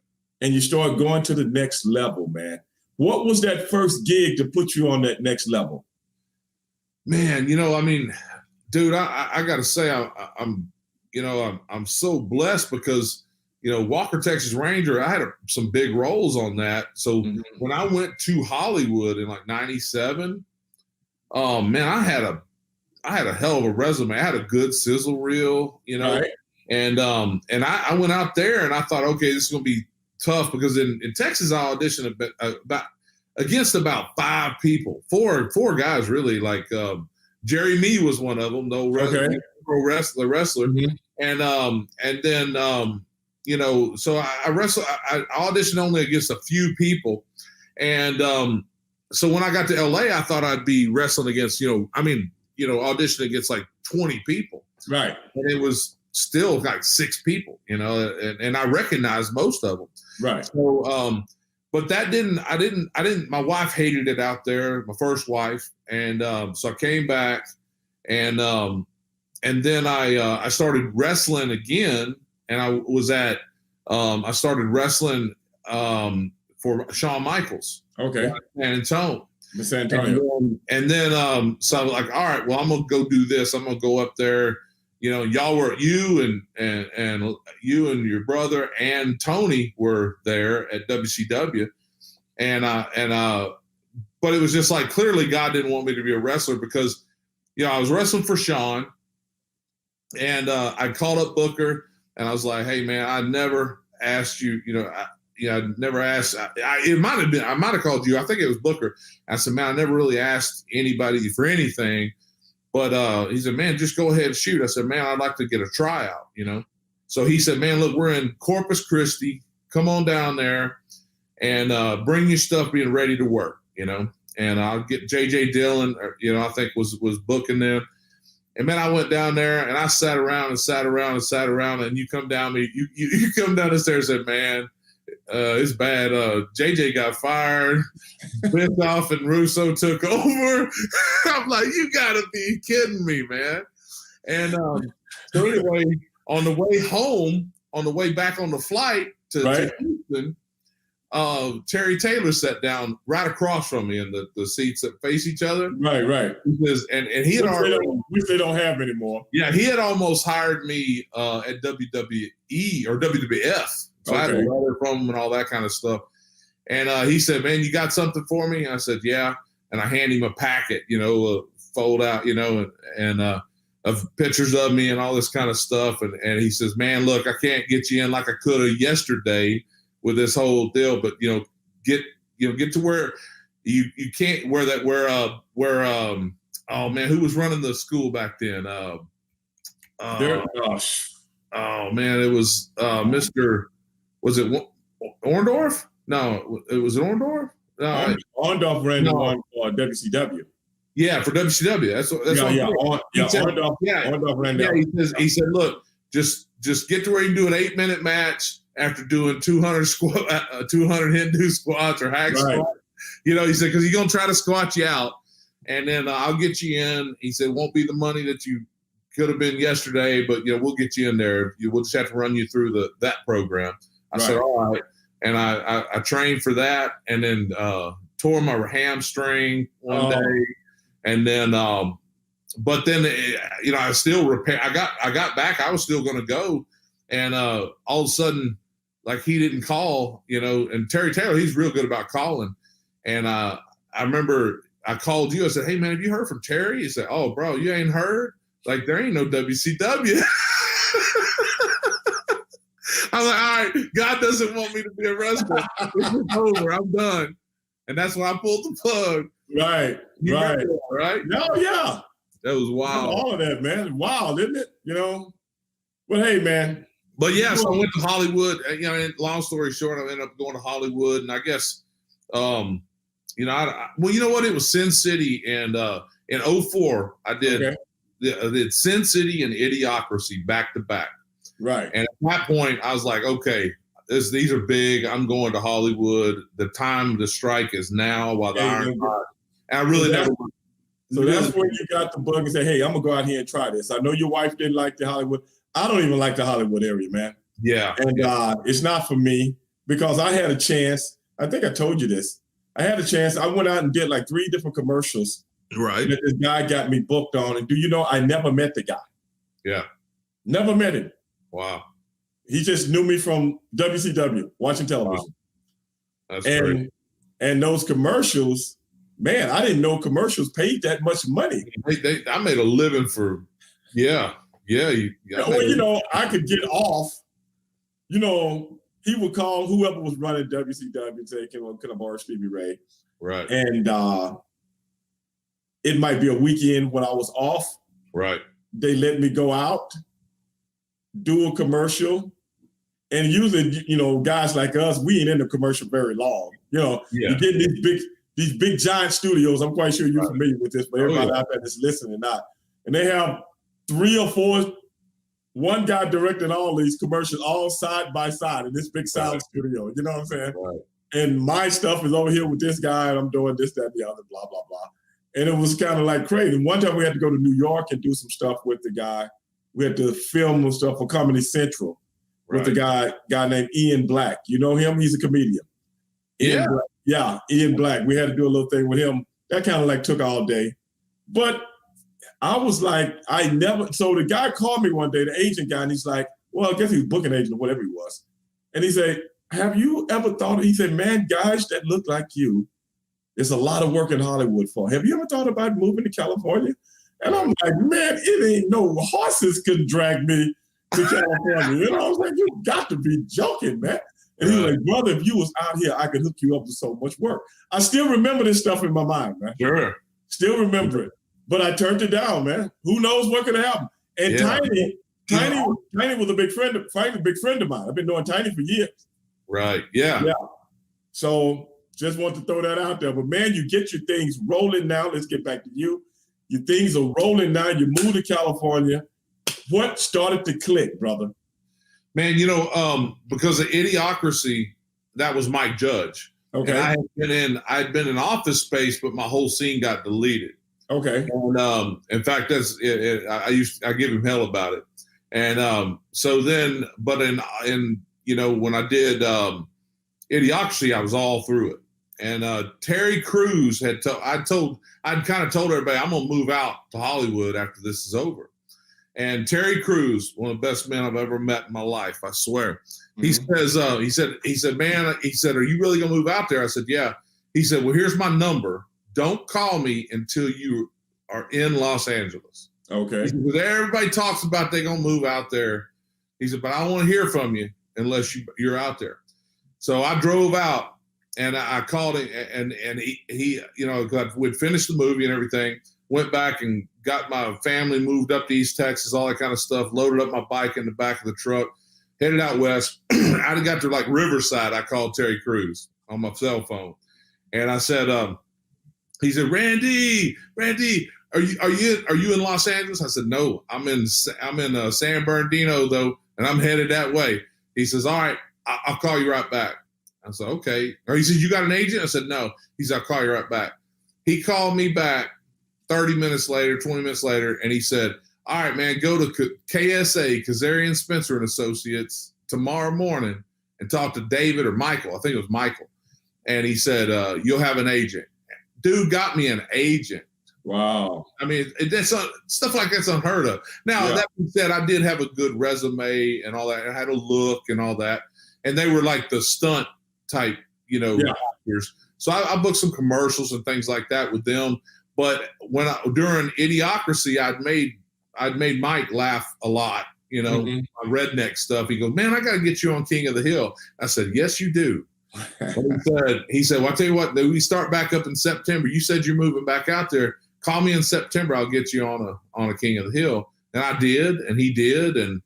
And you start going to the next level, man. What was that first gig to put you on that next level? Man, dude, I got to say, I'm so blessed because, Walker, Texas Ranger, I had some big roles on that. So when I went to Hollywood in like 97, man, I had a hell of a resume. I had a good sizzle reel, Right. And I went out there and I thought, okay, this is going to be tough because in Texas, I auditioned against about 5 people, four guys really. Like Jerry Mee was one of them, though. Pro wrestler. Mm-hmm. And then so I auditioned only against a few people, and so when I got to LA, I thought I'd be wrestling against auditioning against like 20 people, Right. and it was still like 6 people, and I recognized most of them. Right. So, but that didn't. I didn't. My wife hated it out there. My first wife, and so I came back, and then I started wrestling again, and I was at I started wrestling for Shawn Michaels. Okay. San Antonio. San Antonio. And then so I was like, all right, well, I'm gonna go do this. I'm gonna go up there. You know, y'all were you and you and your brother and Tony were there at WCW, and but it was just like clearly God didn't want me to be a wrestler because, you know, I was wrestling for Shawn, and I called up Booker and I was like, hey man, I never asked you, you know. I never asked. It might have been. I might have called you. I think it was Booker. I said, man, I never really asked anybody for anything. But he said, man, just go ahead and shoot. I said, man, I'd like to get a tryout, you know. So he said, man, look, we're in Corpus Christi. Come on down there and bring your stuff being ready to work, you know. And I'll get J.J. Dillon, you know, I think was booking them. And man, I went down there and I sat around, and you come down you come down the stairs and said, man, it's bad. JJ got fired. Bischoff and Russo took over. I'm like, you gotta be kidding me, man. And so anyway, on the way home, on the way back on the flight to Houston, Terry Taylor sat down right across from me in the seats that face each other. Right. Because, and he had which they don't have anymore. Yeah, he had almost hired me at WWE or WWF. So I had a letter from him and all that kind of stuff. And he said, man, you got something for me? I said, yeah. And I hand him a packet, you know, fold out, you know, and of pictures of me and all this kind of stuff. And he says, man, look, I can't get you in like I could have yesterday with this whole deal, but, you know, get to where you can't, oh man, who was running the school back then? Gosh. Oh man, it was Mr. Was it Orndorff? No, it was Orndorff. No, Orndorff ran on for WCW. Yeah, for WCW. That's Orndorff ran down. Yeah, he said, look, just get to where you can do an 8-minute match after doing 200 Hindu squats or hack squats. You know, he said, because he's gonna try to squat you out, and then I'll get you in. He said, won't be the money that you could have been yesterday, but you know, we'll get you in there. We'll just have to run you through that program. I said, all right. And I trained for that, and then tore my hamstring one day. And then, but then, you know, I still repair. I got back. I was still going to go. And all of a sudden, like he didn't call, you know, and Terry Taylor, he's real good about calling. And I remember I called you. I said, hey man, have you heard from Terry? He said, oh bro, you ain't heard? Like there ain't no WCW. I'm like, all right, God doesn't want me to be a wrestler. It's over. I'm done. And that's when I pulled the plug. Right. Right? No, yeah. That was wild. All of that, man. Wild, isn't it? You know? But hey, man. But yeah, so I went to Hollywood. You know, long story short, I ended up going to Hollywood. And I guess, you know, well, you know what? It was Sin City. And in 2004, I did Sin City and Idiocracy back to back. Right. And at that point, I was like, okay, these are big. I'm going to Hollywood. The time to strike is now while the iron's hot. And I really never. So that's when you got the bug and say, hey, I'm going to go out here and try this. I know your wife didn't like the Hollywood. I don't even like the Hollywood area, man. Yeah. And it's not for me because I had a chance. I think I told you this. I had a chance. I went out and did like 3 different commercials. Right. That this guy got me booked on. And do you know, I never met the guy. Yeah. Never met him. Wow. He just knew me from WCW, watching television. Wow. That's great. And those commercials, man, I didn't know commercials paid that much money. I made a living for, yeah. Well, you know, I could get off. You know, he would call whoever was running WCW and say, can I borrow Stevie Ray? Right. And it might be a weekend when I was off. Right. They let me go out, do a commercial. And usually, you know, guys like us, we ain't in the commercial very long. You know, you get these big giant studios. I'm quite sure you're familiar with this, but everybody out there that's listening not. And they have 3 or 4, one guy directing all these commercials all side by side in this big sound studio. You know what I'm saying? Right. and my stuff is over here with this guy, and I'm doing this, that, and the other, blah, blah, blah. And it was kind of like crazy. And one time we had to go to New York and do some stuff with the guy. We had to film some stuff for Comedy Central with the guy named Ian Black. You know him? He's a comedian. Yeah. Ian Black. We had to do a little thing with him. That kind of like took all day. But I was like, so the guy called me one day, the agent guy, and he's like, well, I guess he was booking agent or whatever he was. And he said, have you ever thought, he said, man, guys that look like you, there's a lot of work in Hollywood for. Have you ever thought about moving to California? And I'm like, man, it ain't no horses can drag me to California. You know, I was like, you got to be joking, man. And he was like, brother, if you was out here, I could hook you up with so much work. I still remember this stuff in my mind, man. Sure. Still remember it. But I turned it down, man. Who knows what could happen? And Tiny was a big friend of mine. I've been knowing Tiny for years. Right. Yeah. So just want to throw that out there. But man, you get your things rolling now. Let's get back to you. Your things are rolling now. You moved to California. What started to click, brother? Man, because of Idiocracy, that was Mike Judge. Okay. And I'd been in Office Space, but my whole scene got deleted. Okay. And in fact, that's it. I give him hell about it. And so then, but in when I did Idiocracy, I was all through it. And Terry Crews I'd kind of told everybody I'm gonna move out to Hollywood after this is over. And Terry Crews, one of the best men I've ever met in my life, I swear. Mm-hmm. He said, man, are you really gonna move out there? I said, yeah. He said, well, here's my number. Don't call me until you are in Los Angeles. Okay. He said, because everybody talks about they're gonna move out there. He said, but I don't want to hear from you unless you're out there. So I drove out and I called him and he we'd finished the movie and everything, went back and got my family moved up to East Texas, all that kind of stuff, loaded up my bike in the back of the truck, headed out west. I got to like Riverside. I called Terry Crews on my cell phone. And I said, he said, Randy, are you in Los Angeles? I said, no, I'm in San Bernardino though, and I'm headed that way. He says, all right, I'll call you right back. I said, okay. Or he said, you got an agent? I said, no. He said, I'll call you right back. He called me back 20 minutes later, and he said, all right, man, go to KSA, Kazarian Spencer and Associates, tomorrow morning and talk to David or Michael. I think it was Michael. And he said, you'll have an agent. Dude got me an agent. Wow. I mean, stuff like that's unheard of. Now, that being said, I did have a good resume and all that. I had a look and all that. And they were like the stunt type, actors. So I booked some commercials and things like that with them. But during Idiocracy, I'd made Mike laugh a lot, my redneck stuff. He goes, man, I got to get you on King of the Hill. I said, yes, you do. He said, well, I'll tell you what, we start back up in September. You said you're moving back out there. Call me in September. I'll get you on a King of the Hill. And I did, and he did. And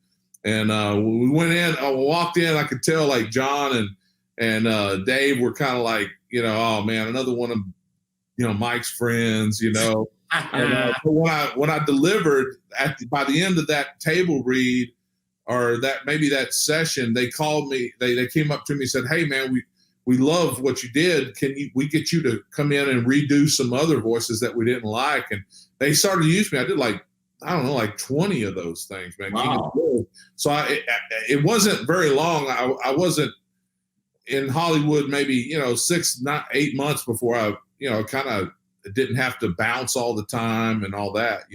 we went in, I walked in, I could tell like John and Dave were kind of like, oh man, another one of, Mike's friends, And when I delivered by the end of that table read or that session, they called me, they came up to me and said, hey man, we love what you did. We get you to come in and redo some other voices that we didn't like? And they started to use me. I did like 20 of those things, man. Wow. So it wasn't very long. I wasn't in Hollywood maybe, 8 months before I, kind of didn't have to bounce all the time and all that,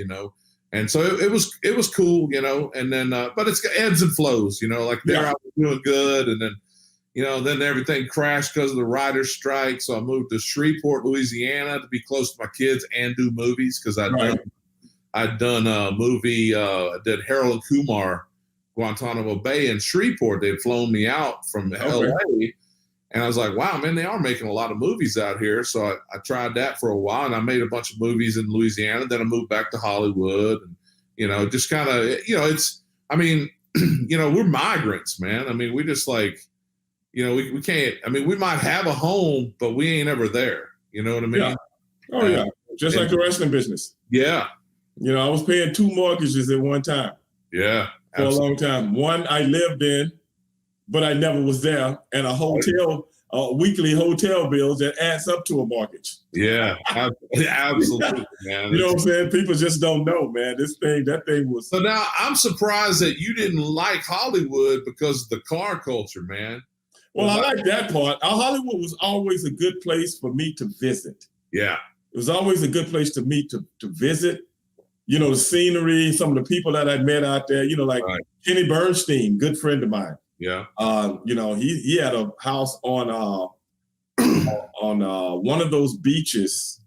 And so it was cool, and then, but it's ebbs and flows, like there I was doing good. And then, then everything crashed because of the writer's strike. So I moved to Shreveport, Louisiana to be close to my kids and do movies. Cause I'd done a movie, I did Harold and Kumar, Guantanamo Bay in Shreveport. They'd flown me out from LA. And I was like, wow, man, they are making a lot of movies out here. So I tried that for a while and I made a bunch of movies in Louisiana. Then I moved back to Hollywood and, just kind of, we're migrants, man. I mean, we just like, we can't, we might have a home, but we ain't ever there. You know what I mean? Yeah. Oh yeah. Just like the wrestling business. Yeah. I was paying 2 mortgages at one time. Yeah. For a long time. One I lived in, but I never was there. And a hotel weekly hotel bills that adds up to a mortgage. Yeah, absolutely, man. You know what I'm saying? People just don't know, man. That thing was. So now I'm surprised that you didn't like Hollywood because of the car culture, man. Well, I like that part. Hollywood was always a good place for me to visit. Yeah. It was always a good place to me to visit. You know, the scenery, some of the people that I met out there, you know, like right. Kenny Bernstein, good friend of mine. Yeah. You know, he had a house on one of those beaches,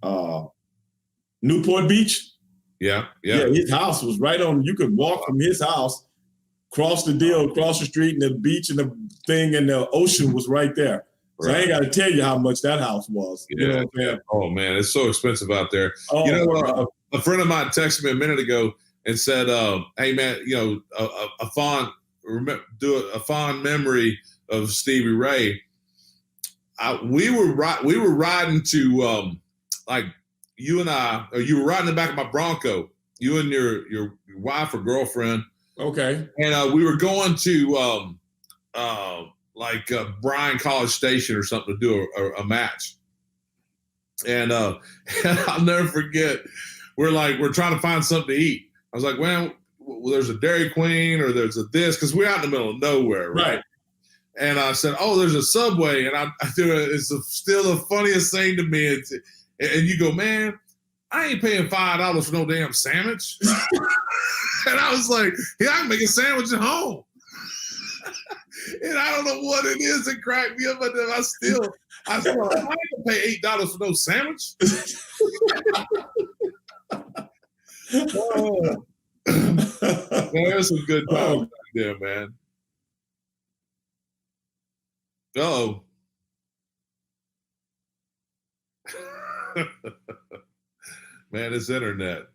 Newport Beach. Yeah. Yeah, his house was right on, you could walk from his house, cross the street, and the beach and the thing and the ocean was right there. So right. I ain't got to tell you how much that house was. Yeah. You know what I'm saying? Oh, man, it's so expensive out there. Oh, you know, a friend of mine texted me a minute ago and said, hey, man, you know, a fond memory of Stevie Ray. We were riding to, like, you and I, or you were riding in the back of my Bronco, you and your wife or girlfriend. Okay. And we were going to, Bryan College Station or something to do a match. And I'll never forget, we're trying to find something to eat. I was like, well, there's a Dairy Queen or there's a this, because we're out in the middle of nowhere, right? And I said, oh, there's a Subway. And I do it. It's still the funniest thing to me. And you go, man, I ain't paying $5 for no damn sandwich. And I was like, yeah, I can make a sandwich at home. And I don't know what it is that cracked me up, but then I still I ain't gonna pay $8 for no sandwich. Oh. There's some good times there, man. Uh-oh. Man, it's internet.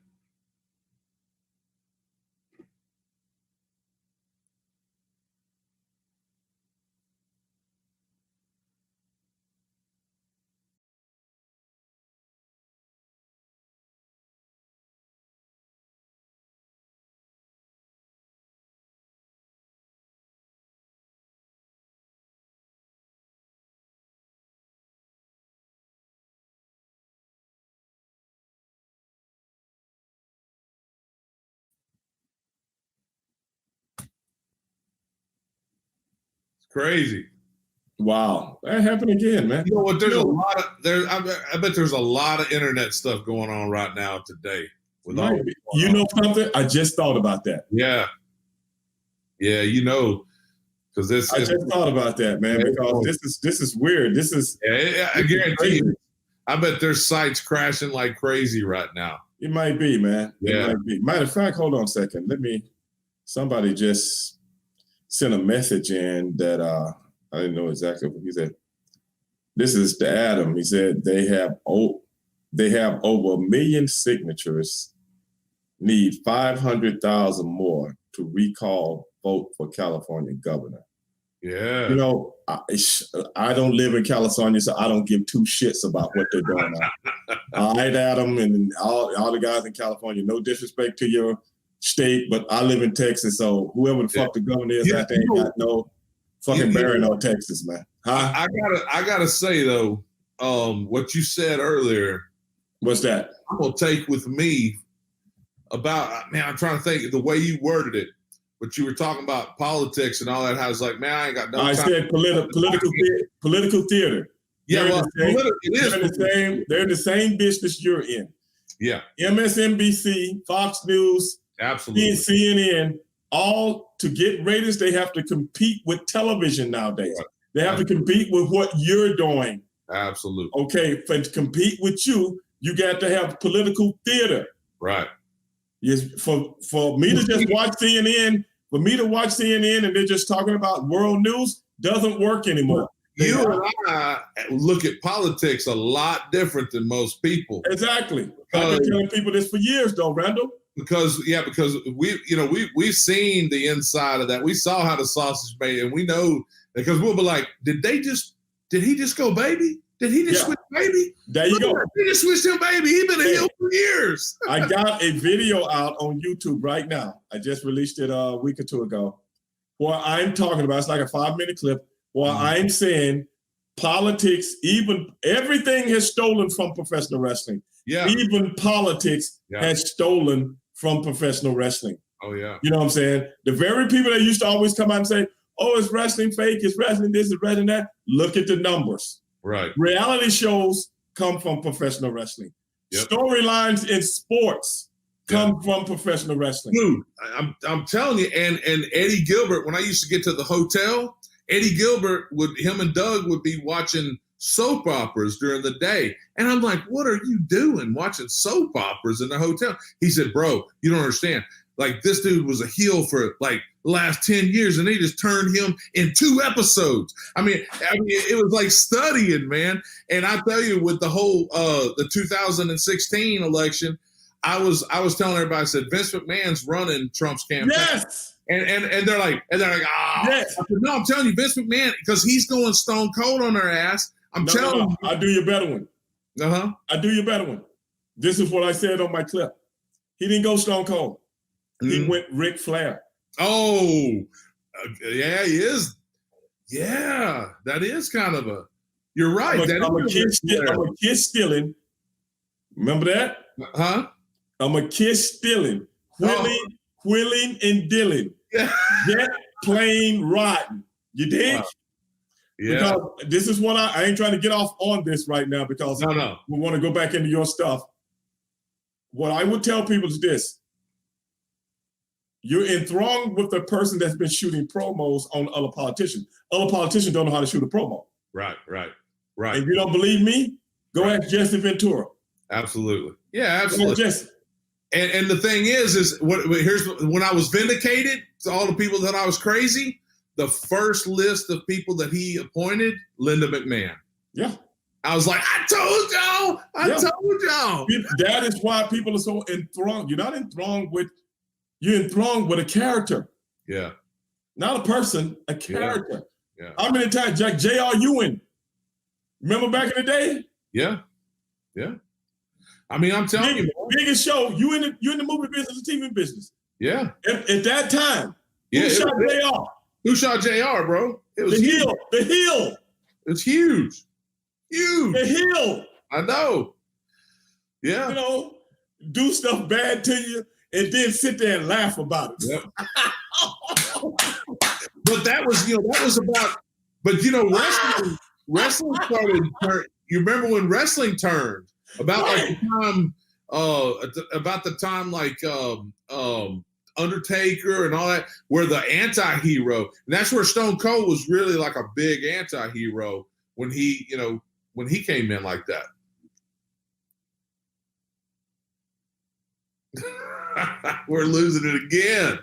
Crazy. Wow, that happened again, man. You know what? There's a lot of there. I bet there's a lot of internet stuff going on right now today. With all you know something? I just thought about that. Yeah, you know, because this. I just thought about that, man. Because this is weird. This is. Yeah, I guarantee you. I bet there's sites crashing like crazy right now. It might be, man. Yeah. It might be. Matter of fact, hold on a second. Somebody just sent a message in that I didn't know exactly what he said. This is to Adam. He said they have over 1 million signatures, need 500,000 more to recall vote for California governor. Yeah. You know, I don't live in California, so I don't give two shits about what they're doing now. All right, Adam, and all the guys in California, no disrespect to your state, but I live in Texas, so whoever the fuck the governor is out there ain't got no fucking bearing on Texas, man. Huh? I gotta say though, what you said earlier. What's that? I'm gonna take with me about, man, I'm trying to think the way you worded it, but you were talking about politics and all that. How it's like, man, I ain't got no time. I said political theater. Yeah, they're in the same business you're in. Yeah. MSNBC, Fox News, absolutely, CNN, all to get ratings, they have to compete with television nowadays. Right. They have to compete with what you're doing. Absolutely. Okay, to compete with you, you got to have political theater. Right. Yes, for me to just watch CNN, and they're just talking about world news doesn't work ananymore. You and I look at politics a lot different than most people. Exactly. I've been telling people this for years, though, Randall. Because we've seen the inside of that. We saw how the sausage is made, and we know because we'll be like, did he just go baby? Did he just switch baby? There you go. He just switched him baby. He's been a heel for years. I got a video out on YouTube right now. I just released it a week or two ago. Where I'm talking about, it's like a 5-minute clip where I'm saying politics, even everything has stolen from professional wrestling. Yeah. Even politics has stolen from professional wrestling. Oh, yeah. You know what I'm saying? The very people that used to always come out and say, oh, it's wrestling fake, it's wrestling this, it's wrestling that. Look at the numbers. Right. Reality shows come from professional wrestling. Yep. Storylines in sports come from professional wrestling. Dude, I'm telling you, and Eddie Gilbert, when I used to get to the hotel, Eddie Gilbert him and Doug would be watching soap operas during the day. And I'm like, what are you doing watching soap operas in the hotel? He said, bro, you don't understand. Like, this dude was a heel for like the last 10 years, and they just turned him in 2 episodes. I mean, it was like studying, man. And I tell you, with the whole the 2016 election, I was telling everybody, I said, Vince McMahon's running Trump's campaign. Yes. And they're like, yes. I said, no, I'm telling you, Vince McMahon, because he's going stone cold on their ass. I'm telling you. I'll do you a better one. I do you a better one. This is what I said on my clip. He didn't go stone cold. He went Ric Flair. Oh, yeah, he is. Yeah, that is kind of a. You're right. I'm a kid stealing. Remember that? Huh? I'm a kid stealing. Quilling and dealing. Yeah. Get plain rotten. You dig? Wow. Yeah. Because this is what I ain't trying to get off on this right now because no. we want to go back into your stuff. What I would tell people is this. You're enthralled with the person that's been shooting promos on other politicians. Other politicians don't know how to shoot a promo. Right. And you don't believe me? Go ask Jesse Ventura. Absolutely. Yeah, absolutely. Jesse. And the thing is here's when I was vindicated to all the people that I was crazy, the first list of people that he appointed, Linda McMahon. Yeah. I was like, I told y'all. I told y'all. That is why people are so enthralled. You're not enthralled with, you're enthralled with a character. Yeah. Not a person, a character. Yeah. How many times J.R. Ewing? Remember back in the day? Yeah. I mean, I'm telling you, biggest show. You in the movie business, the TV business. Yeah. At that time, who shot J.R.? Who shot J.R., bro? It was the huge. heel. The heel. It's huge. The heel. I know. Yeah. You know, do stuff bad to you and then sit there and laugh about it. Yep. But that was about. But wrestling started. You remember when wrestling turned? About the time like Undertaker and all that, where the anti-hero, and that's where Stone Cold was really like a big anti-hero when he came in like that. We're losing it again.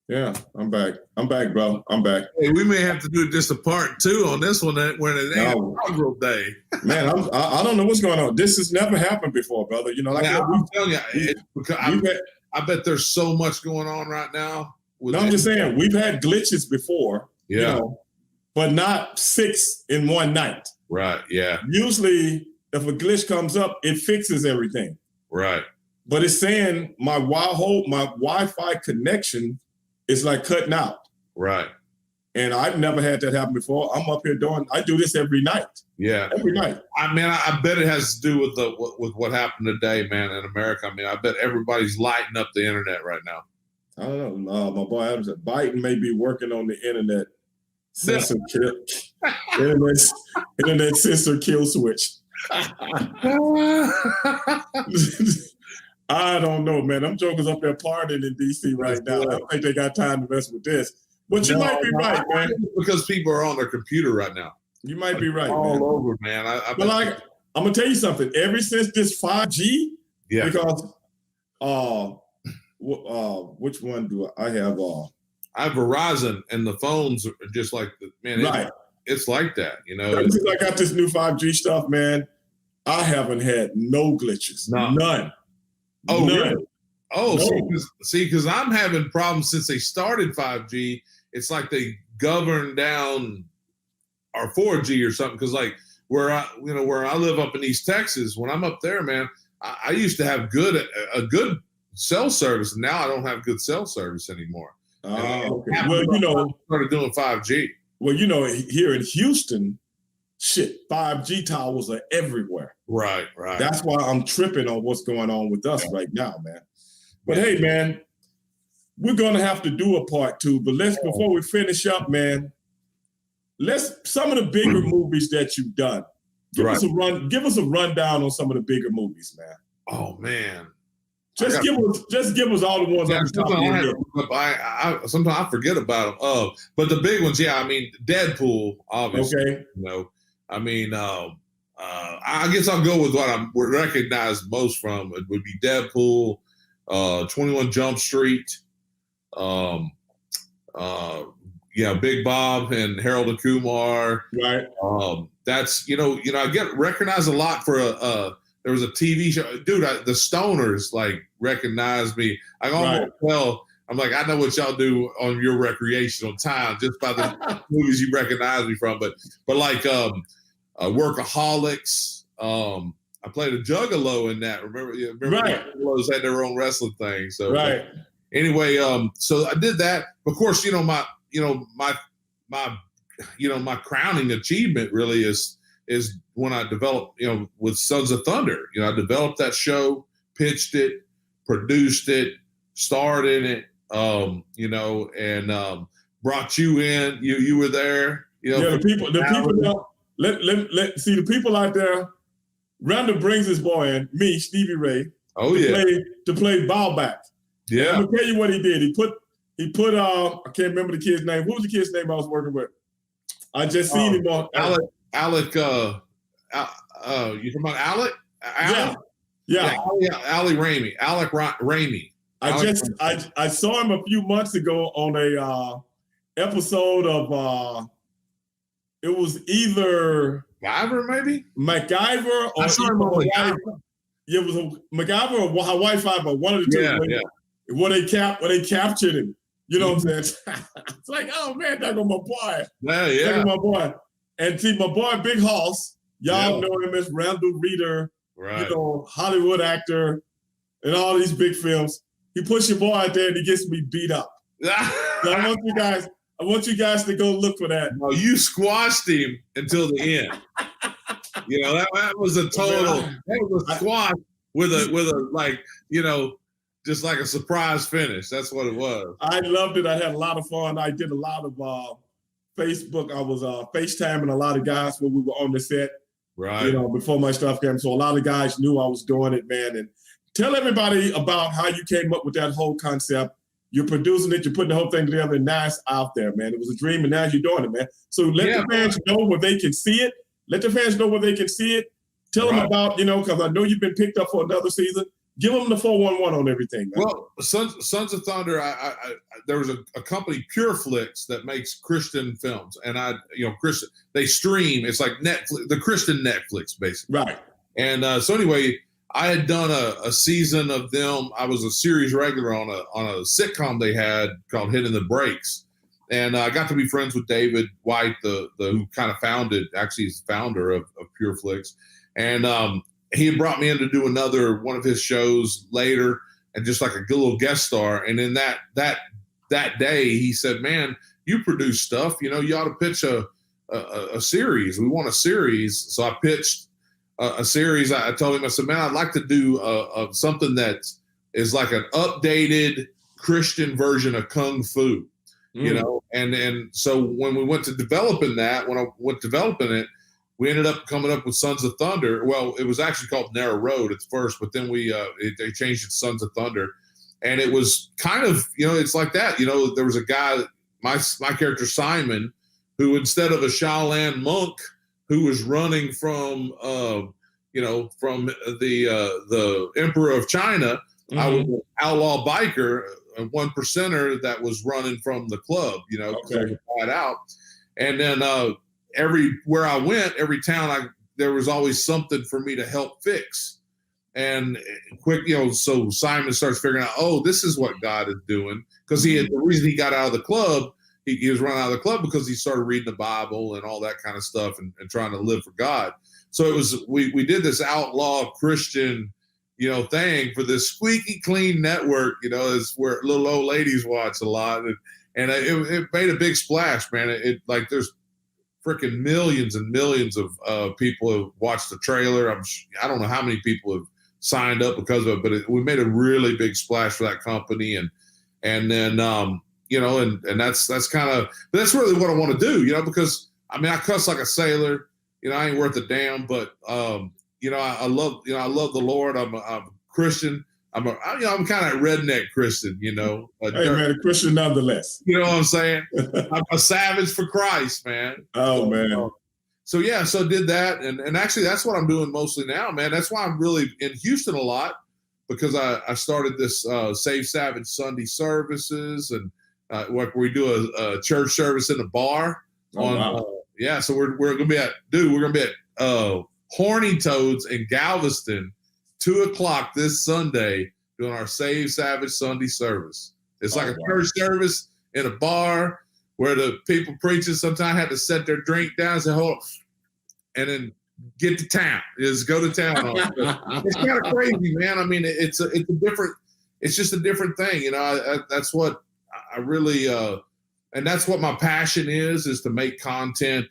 Yeah, I'm back. I'm back, bro. I'm back. Hey, we may have to do just a part 2 on this one when it ain't inaugural day. Man, I don't know what's going on. This has never happened before, brother. You know, like I'm telling you, I bet there's so much going on right now. I'm just saying, we've had glitches before, but not 6 in one night. Right, yeah. Usually, if a glitch comes up, it fixes everything. Right. But it's saying my Wi-Fi connection is like cutting out. Right. And I've never had that happen before. I'm up here I do this every night. Yeah. Every night. I mean, I bet it has to do with what happened today, man, in America. I mean, I bet everybody's lighting up the internet right now. I don't know. My boy Adam said Biden may be working on the internet censor internet censor kill switch. I don't know, man. Them jokers up there partying in DC right now. I don't think they got time to mess with this. But you might be right, man. Because people are on their computer right now. You might be right, all man. over, man. But like, I'm gonna tell you something. Ever since this 5G, because which one do I have? I have Verizon, and the phones are just like it's like that, you know. Ever since I got this new 5G stuff, man, I haven't had no glitches. None. Oh, none. really? Oh, no. see, because I'm having problems since they started 5G. It's like they govern down our 4G or something. Because like where I live up in East Texas, when I'm up there, man, I used to have a good cell service, and now I don't have good cell service anymore. Oh, okay. Well, started doing 5G. Well, here in Houston, 5G towers are everywhere. Right. That's why I'm tripping on what's going on with us right now, man. But hey, man, we're gonna have to do a part 2. But before we finish up, man, some of the bigger movies that you've done. Give us a rundown on some of the bigger movies, man. Oh man. Just give us all the ones on the top of your head. Sometimes I forget about them. But the big ones, I mean, Deadpool, obviously. Okay. I mean, I guess I'll go with what I'm recognized most from. It would be Deadpool, 21 Jump Street, Big Bob and Harold and Kumar. Right. That's I get recognized a lot for there was a TV show, dude. The Stoners recognized me. I almost tell. I'm like, I know what y'all do on your recreational time just by the movies you recognize me from. But like Workaholics. I played a Juggalo in that. Remember right. Juggalos had their own wrestling thing. So anyway, so I did that. Of course, my crowning achievement really is when I developed, with Sons of Thunder. I developed that show, pitched it, produced it, starred in it, and brought you in. You were there. The people the people out there. Randal brings his boy in, me, Stevie Ray, to play Ballback. Yeah. I'm gonna tell you what he did. He put I can't remember the kid's name. What was the kid's name I was working with? I just seen him on Alec. You talking about Alec? Yeah. Alec Ramey. I saw him a few months ago on a episode of it was either MacGyver, maybe? MacGyver or it was a MacGyver or Hawaii Five-O, one of the two. Where they captured him. You know what I'm saying? It's like, oh man, that was my boy. Yeah. That was my boy. And see, my boy Big Hoss, y'all know him as Randal Reeder, Hollywood actor, and all these big films. He pushed your boy out there and he gets me beat up. So I want you guys to go look for that. No, you squashed him until the end. That was a total. That was a squash with a just like a surprise finish. That's what it was. I loved it. I had a lot of fun. I did a lot of Facebook. I was FaceTiming a lot of guys when we were on the set. Right. Before my stuff came. So a lot of guys knew I was doing it, man. And tell everybody about how you came up with that whole concept. You're producing it, you're putting the whole thing together, and now it's out there, man. It was a dream, and now you're doing it, man. So let the fans know where they can see it. Tell them about, because I know you've been picked up for another season. Give them the 411 on everything, man. Well, Sons of Thunder, there was a company, Pure Flix, that makes Christian films. And Christian, they stream. It's like Netflix, the Christian Netflix, basically. Right. And so anyway, I had done a season of them. I was a series regular on a sitcom they had called Hitting the Brakes. And I got to be friends with David White, the who kind of he's the founder of Pure Flix. And he had brought me in to do another one of his shows later, and just like a little guest star. And in that day, he said, "Man, you produce stuff, you ought to pitch a series. We want a series. So I pitched a series. I told him, I said, man, I'd like to do something that is like an updated Christian version of Kung Fu, and so when we went to developing that, when I went developing it, we ended up coming up with Sons of Thunder. Well, it was actually called Narrow Road at first, but then they changed it to Sons of Thunder. And it was kind of, it's like that. There was a guy, my character Simon, who instead of a Shaolin monk who was running from, from the Emperor of China, I was an outlaw biker, a 1%er that was running from the club, Okay. out. And then everywhere I went, every town there was always something for me to help fix. And quick, so Simon starts figuring out, oh, this is what God is doing. Because the reason he got out of the club, he was running out of the club because he started reading the Bible and all that kind of stuff and trying to live for God. So it was, we did this outlaw Christian, thing for this squeaky clean network, is where little old ladies watch a lot. And it made a big splash, man. It like there's freaking millions and millions of people have watched the trailer. I don't know how many people have signed up because of it, but we made a really big splash for that company. And then, and that's kind of, that's really what I want to do, because I cuss like a sailor, I ain't worth a damn, but, I love the Lord. I'm a Christian. I'm kind of a redneck Christian, Hey man, a Christian nonetheless. You know what I'm saying? I'm a savage for Christ, man. Oh man. So did that, and actually that's what I'm doing mostly now, man. That's why I'm really in Houston a lot, because I started this Save Savage Sunday services, and we do a church service in the bar. So we're gonna be at Horny Toads in Galveston, 2:00 this Sunday, doing our Save Savage Sunday service. It's like a church service in a bar where the people preaching sometimes had to set their drink down and say, hold on, and then get to town. Just go to town on it. It's kind of crazy, man. It's just a different thing. That's what I really, and that's what my passion is to make content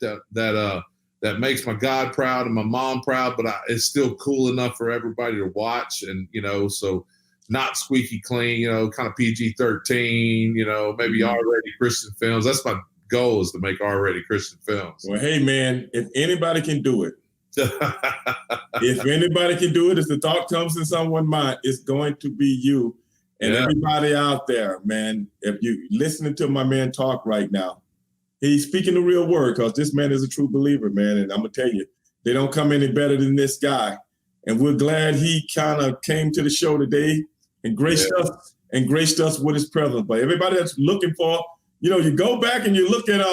that makes my God proud and my mom proud, but it's still cool enough for everybody to watch. And, so not squeaky clean, kind of PG-13, maybe R-rated Christian films. That's my goal, is to make R-rated Christian films. Well, hey man, if anybody can do it, if anybody can do it, if the thought comes in someone's mind, it's going to be you. And everybody out there, man, if you listening to my man talk right now, he's speaking the real word, because this man is a true believer, man. And I'm going to tell you, they don't come any better than this guy. And we're glad he kind of came to the show today and graced us with his presence. But everybody that's looking for, you go back and you look at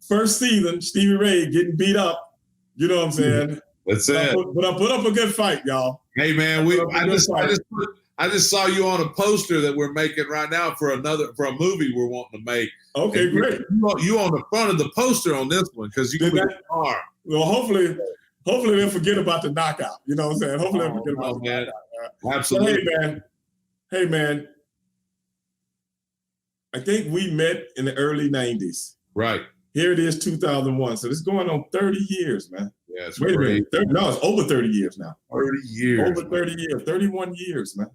first season, Stevie Ray getting beat up. You know what I'm saying? That's it. But I put up a good fight, y'all. Hey, man, I just saw you on a poster that we're making right now for a movie we're wanting to make. Okay, great. You on the front of the poster on this one, because you can arm. Well, hopefully they'll forget about the knockout. You know what I'm saying? Hopefully they'll forget about the knockout. Absolutely. So, hey man, I think we met in the early 90s. Right. Here it is, 2001. So this is going on 30 years, man. Yeah, it's Wait great. a minute. No, it's over 30 years now. 30 years. Over 30 years. 31 years, man.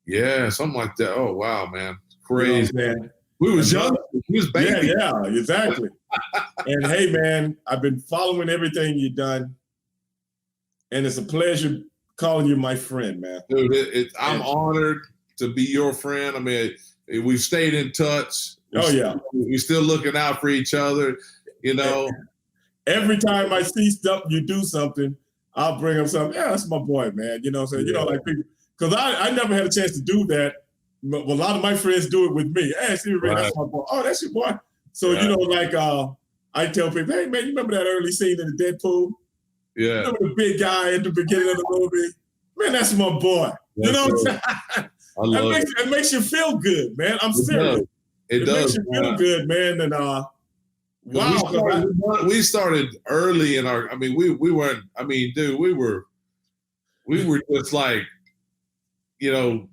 Yeah, something like that. Oh, wow, man. Crazy. You know, man. We was young. We was baby. Yeah, exactly. And hey, man, I've been following everything you've done. And it's a pleasure calling you my friend, man. Dude, I'm honored to be your friend. We've stayed in touch. We're still looking out for each other, Every time I see stuff, you do something, I'll bring up something. Yeah, that's my boy, man. You know what I'm saying? Like people, because I never had a chance to do that. But a lot of my friends do it with me. Hey, Stevie Ray, that's my boy. Oh, that's your boy. So, I tell people, hey, man, you remember that early scene in the Deadpool? Yeah. Remember the big guy at the beginning of the movie? Man, that's my boy. You know what I'm saying? It makes you feel good, man. I'm serious. It does. Makes you feel good, man. And wow. We started early in our, we weren't, dude, we were just like, I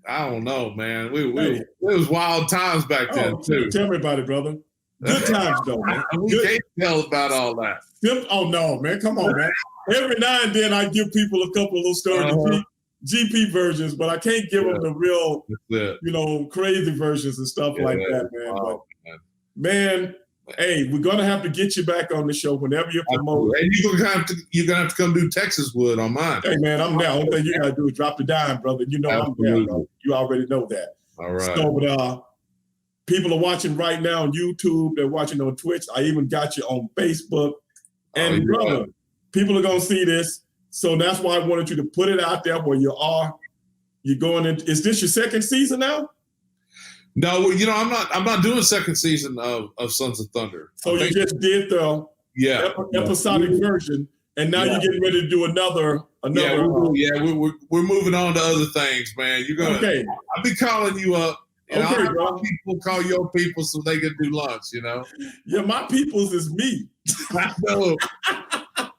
don't know, man. It was wild times back then too. Tell me about it, brother. Good times though, man. We can't tell about all that. Oh no, man! Come on, man. Every now and then I give people a couple of little stories, GP versions, but I can't give them the real, crazy versions and stuff like that, man. But man, hey, we're gonna have to get you back on the show whenever you're promoting. And you're gonna have to come do Texas Wood on mine. Hey man, I'm there. Only thing you gotta do is drop the dime, brother. You know Absolutely. I'm there, bro. You already know that. All right. So, but people are watching right now on YouTube. They're watching on Twitch. I even got you on Facebook. And brother, people are gonna see this. So that's why I wanted you to put it out there where you are. You're going in. Is this your second season now? No, I'm not doing second season of Sons of Thunder. So you just did the episodic version, and now you're getting ready to do another. We're moving on to other things, man. You're gonna. Okay. I'll be calling you up. Okay, bro. People call your people so they can do lunch. Yeah, my people's is me. I know.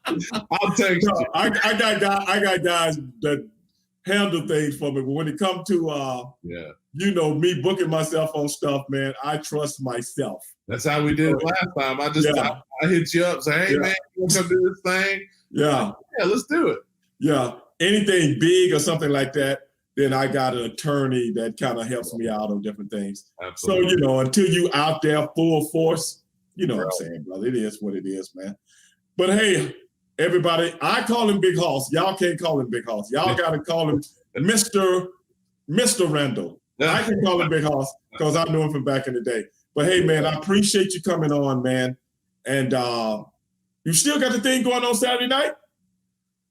I'll take you. I got guys that handle things for me, but when it comes to me booking myself on stuff, man, I trust myself. That's how we did it last time. I hit you up, say, hey man, you want to come do this thing? Yeah, let's do it. Yeah, anything big or something like that, then I got an attorney that kind of helps me out on different things. Absolutely. So until you out there full force, what I'm saying, brother. It is what it is, man. But hey, everybody, I call him Big Hoss. Y'all can't call him Big Hoss. Y'all got to call him Mr. Randal. I can call him Big Hoss because I knew him from back in the day. But hey, man, I appreciate you coming on, man. And you still got the thing going on Saturday night?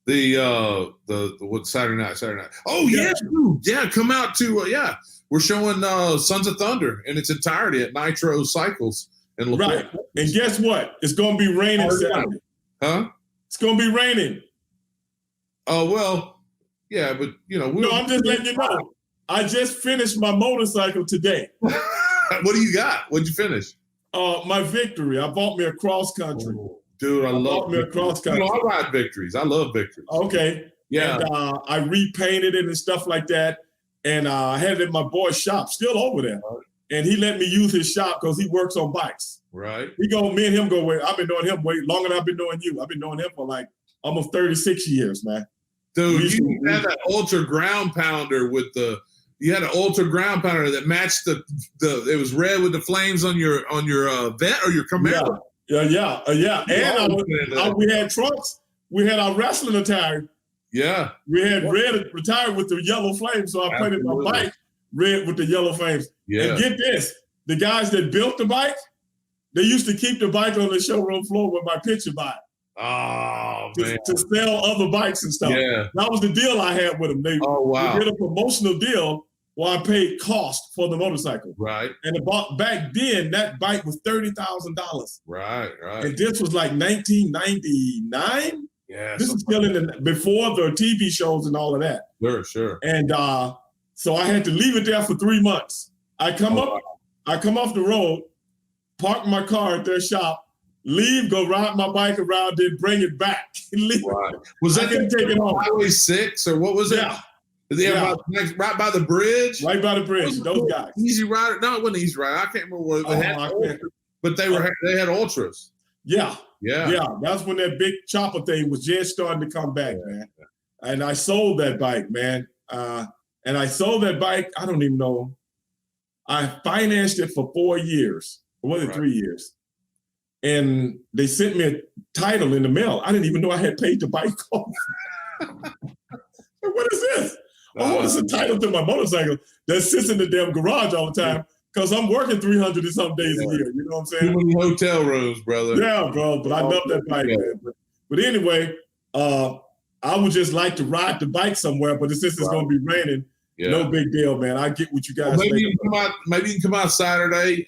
What Saturday night? Oh yeah, dude. Yeah, come out to we're showing Sons of Thunder in its entirety at Nitro Cycles in La Right. Porte. And guess what? It's gonna be raining Saturday. Huh? It's gonna be raining. Oh well, yeah, but I'm just letting you know. I just finished my motorcycle today. What do you got? What'd you finish? My Victory. I bought me a cross country. Oh, dude, I love me a cross country. I ride Victories. I love Victories. Okay. Yeah. And I repainted it and stuff like that. And I had it in my boy's shop, still over there. Right. And he let me use his shop because he works on bikes. Right. Me and him go way. I've been knowing him way longer than I've been knowing you. I've been knowing him for like almost 36 years, man. Dude, you had that Ultra Ground Pounder you had an Ultra Ground Pounder that matched it was red with the flames on your Vet or your Camaro. Yeah. And we had trunks. We had our wrestling attire. Yeah. We had red attire with the yellow flames. So I painted my bike red with the yellow flames. Yeah. And get this, the guys that built the bike, they used to keep the bike on the showroom floor with my picture by it. Oh, man. To sell other bikes and stuff. Yeah. That was the deal I had with them. They did a promotional deal where I paid cost for the motorcycle. Right. And back then, that bike was $30,000. Right. And this was like 1999. Yeah. This is still before the TV shows and all of that. Sure. And so I had to leave it there for 3 months. I come off the road, park my car at their shop, leave, go ride my bike around, then bring it back. Right. Was that take it off. Highway 6 or what was it? Yeah. Right by the bridge? Right by the bridge, those guys. Easy Rider? No, it wasn't Easy Rider. I can't remember what they had. But they had Ultras. Yeah. That's when that big chopper thing was just starting to come back, man. And I sold that bike, man. And I sold that bike, I don't even know. I financed it for 4 years. Or was it 3 years? And they sent me a title in the mail. I didn't even know I had paid the bike off. What is this? It's a title to my motorcycle that sits in the damn garage all the time because I'm working 300 and some days a year. You know what I'm saying? Too many hotel rooms, brother. Yeah, bro. But I love that bike, man. But anyway, I would just like to ride the bike somewhere. But since it's going to be raining, no big deal, man. I get what you guys. Maybe you can come out Saturday.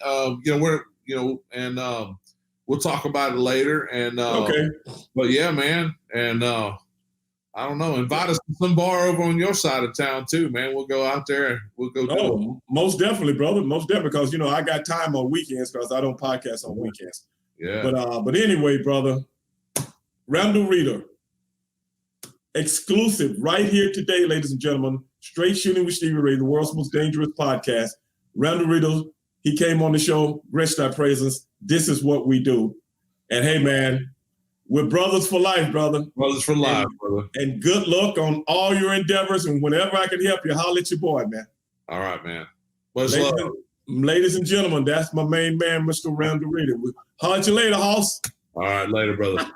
We'll talk about it later. And okay. But yeah, man, and I don't know. Invite us to some bar over on your side of town too, man. We'll go out there. We'll go. Oh, most definitely, brother. Most definitely, because I got time on weekends because I don't podcast on weekends. Yeah. But anyway, brother, Randal Reeder, exclusive right here today, ladies and gentlemen. Straight Shooting with Stevie Ray, the world's most dangerous podcast. Randal Reeder, He came on the show, Great Star Presence. This is what we do. And hey, man, we're brothers for life, brother. Brothers for life, brother. And good luck on all your endeavors. And whenever I can help you, holler at your boy, man. All right, man. Much love. Ladies and gentlemen, that's my main man, Mr. Randal Reeder. Holler at you later, Hoss. All right, later, brother.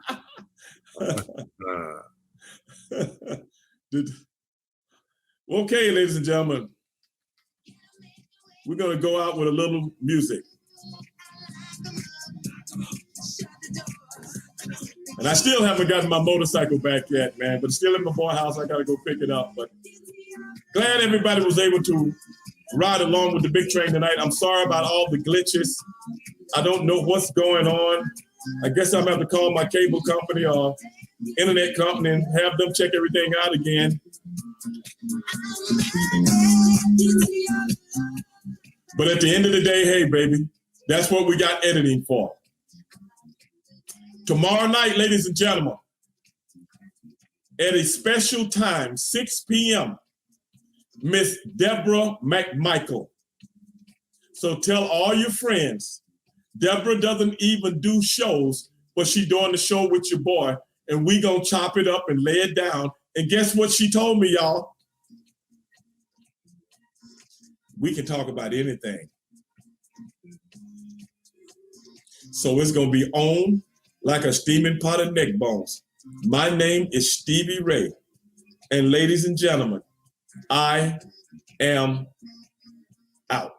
Okay, ladies and gentlemen, we're going to go out with a little music. And I still haven't gotten my motorcycle back yet, man, but it's still in my boy house. I got to go pick it up. But glad everybody was able to ride along with the big train tonight. I'm sorry about all the glitches. I don't know what's going on. I guess I'm going to have to call my cable company or internet company and have them check everything out again. But at the end of the day, hey, baby, that's what we got editing for. Tomorrow night, ladies and gentlemen, at a special time, 6 p.m., Miss Deborah McMichael. So tell all your friends, Deborah doesn't even do shows, but she's doing the show with your boy, and we gonna chop it up and lay it down. And guess what she told me, y'all? We can talk about anything. So it's gonna be on like a steaming pot of neck bones. My name is Stevie Ray. And ladies and gentlemen, I am out.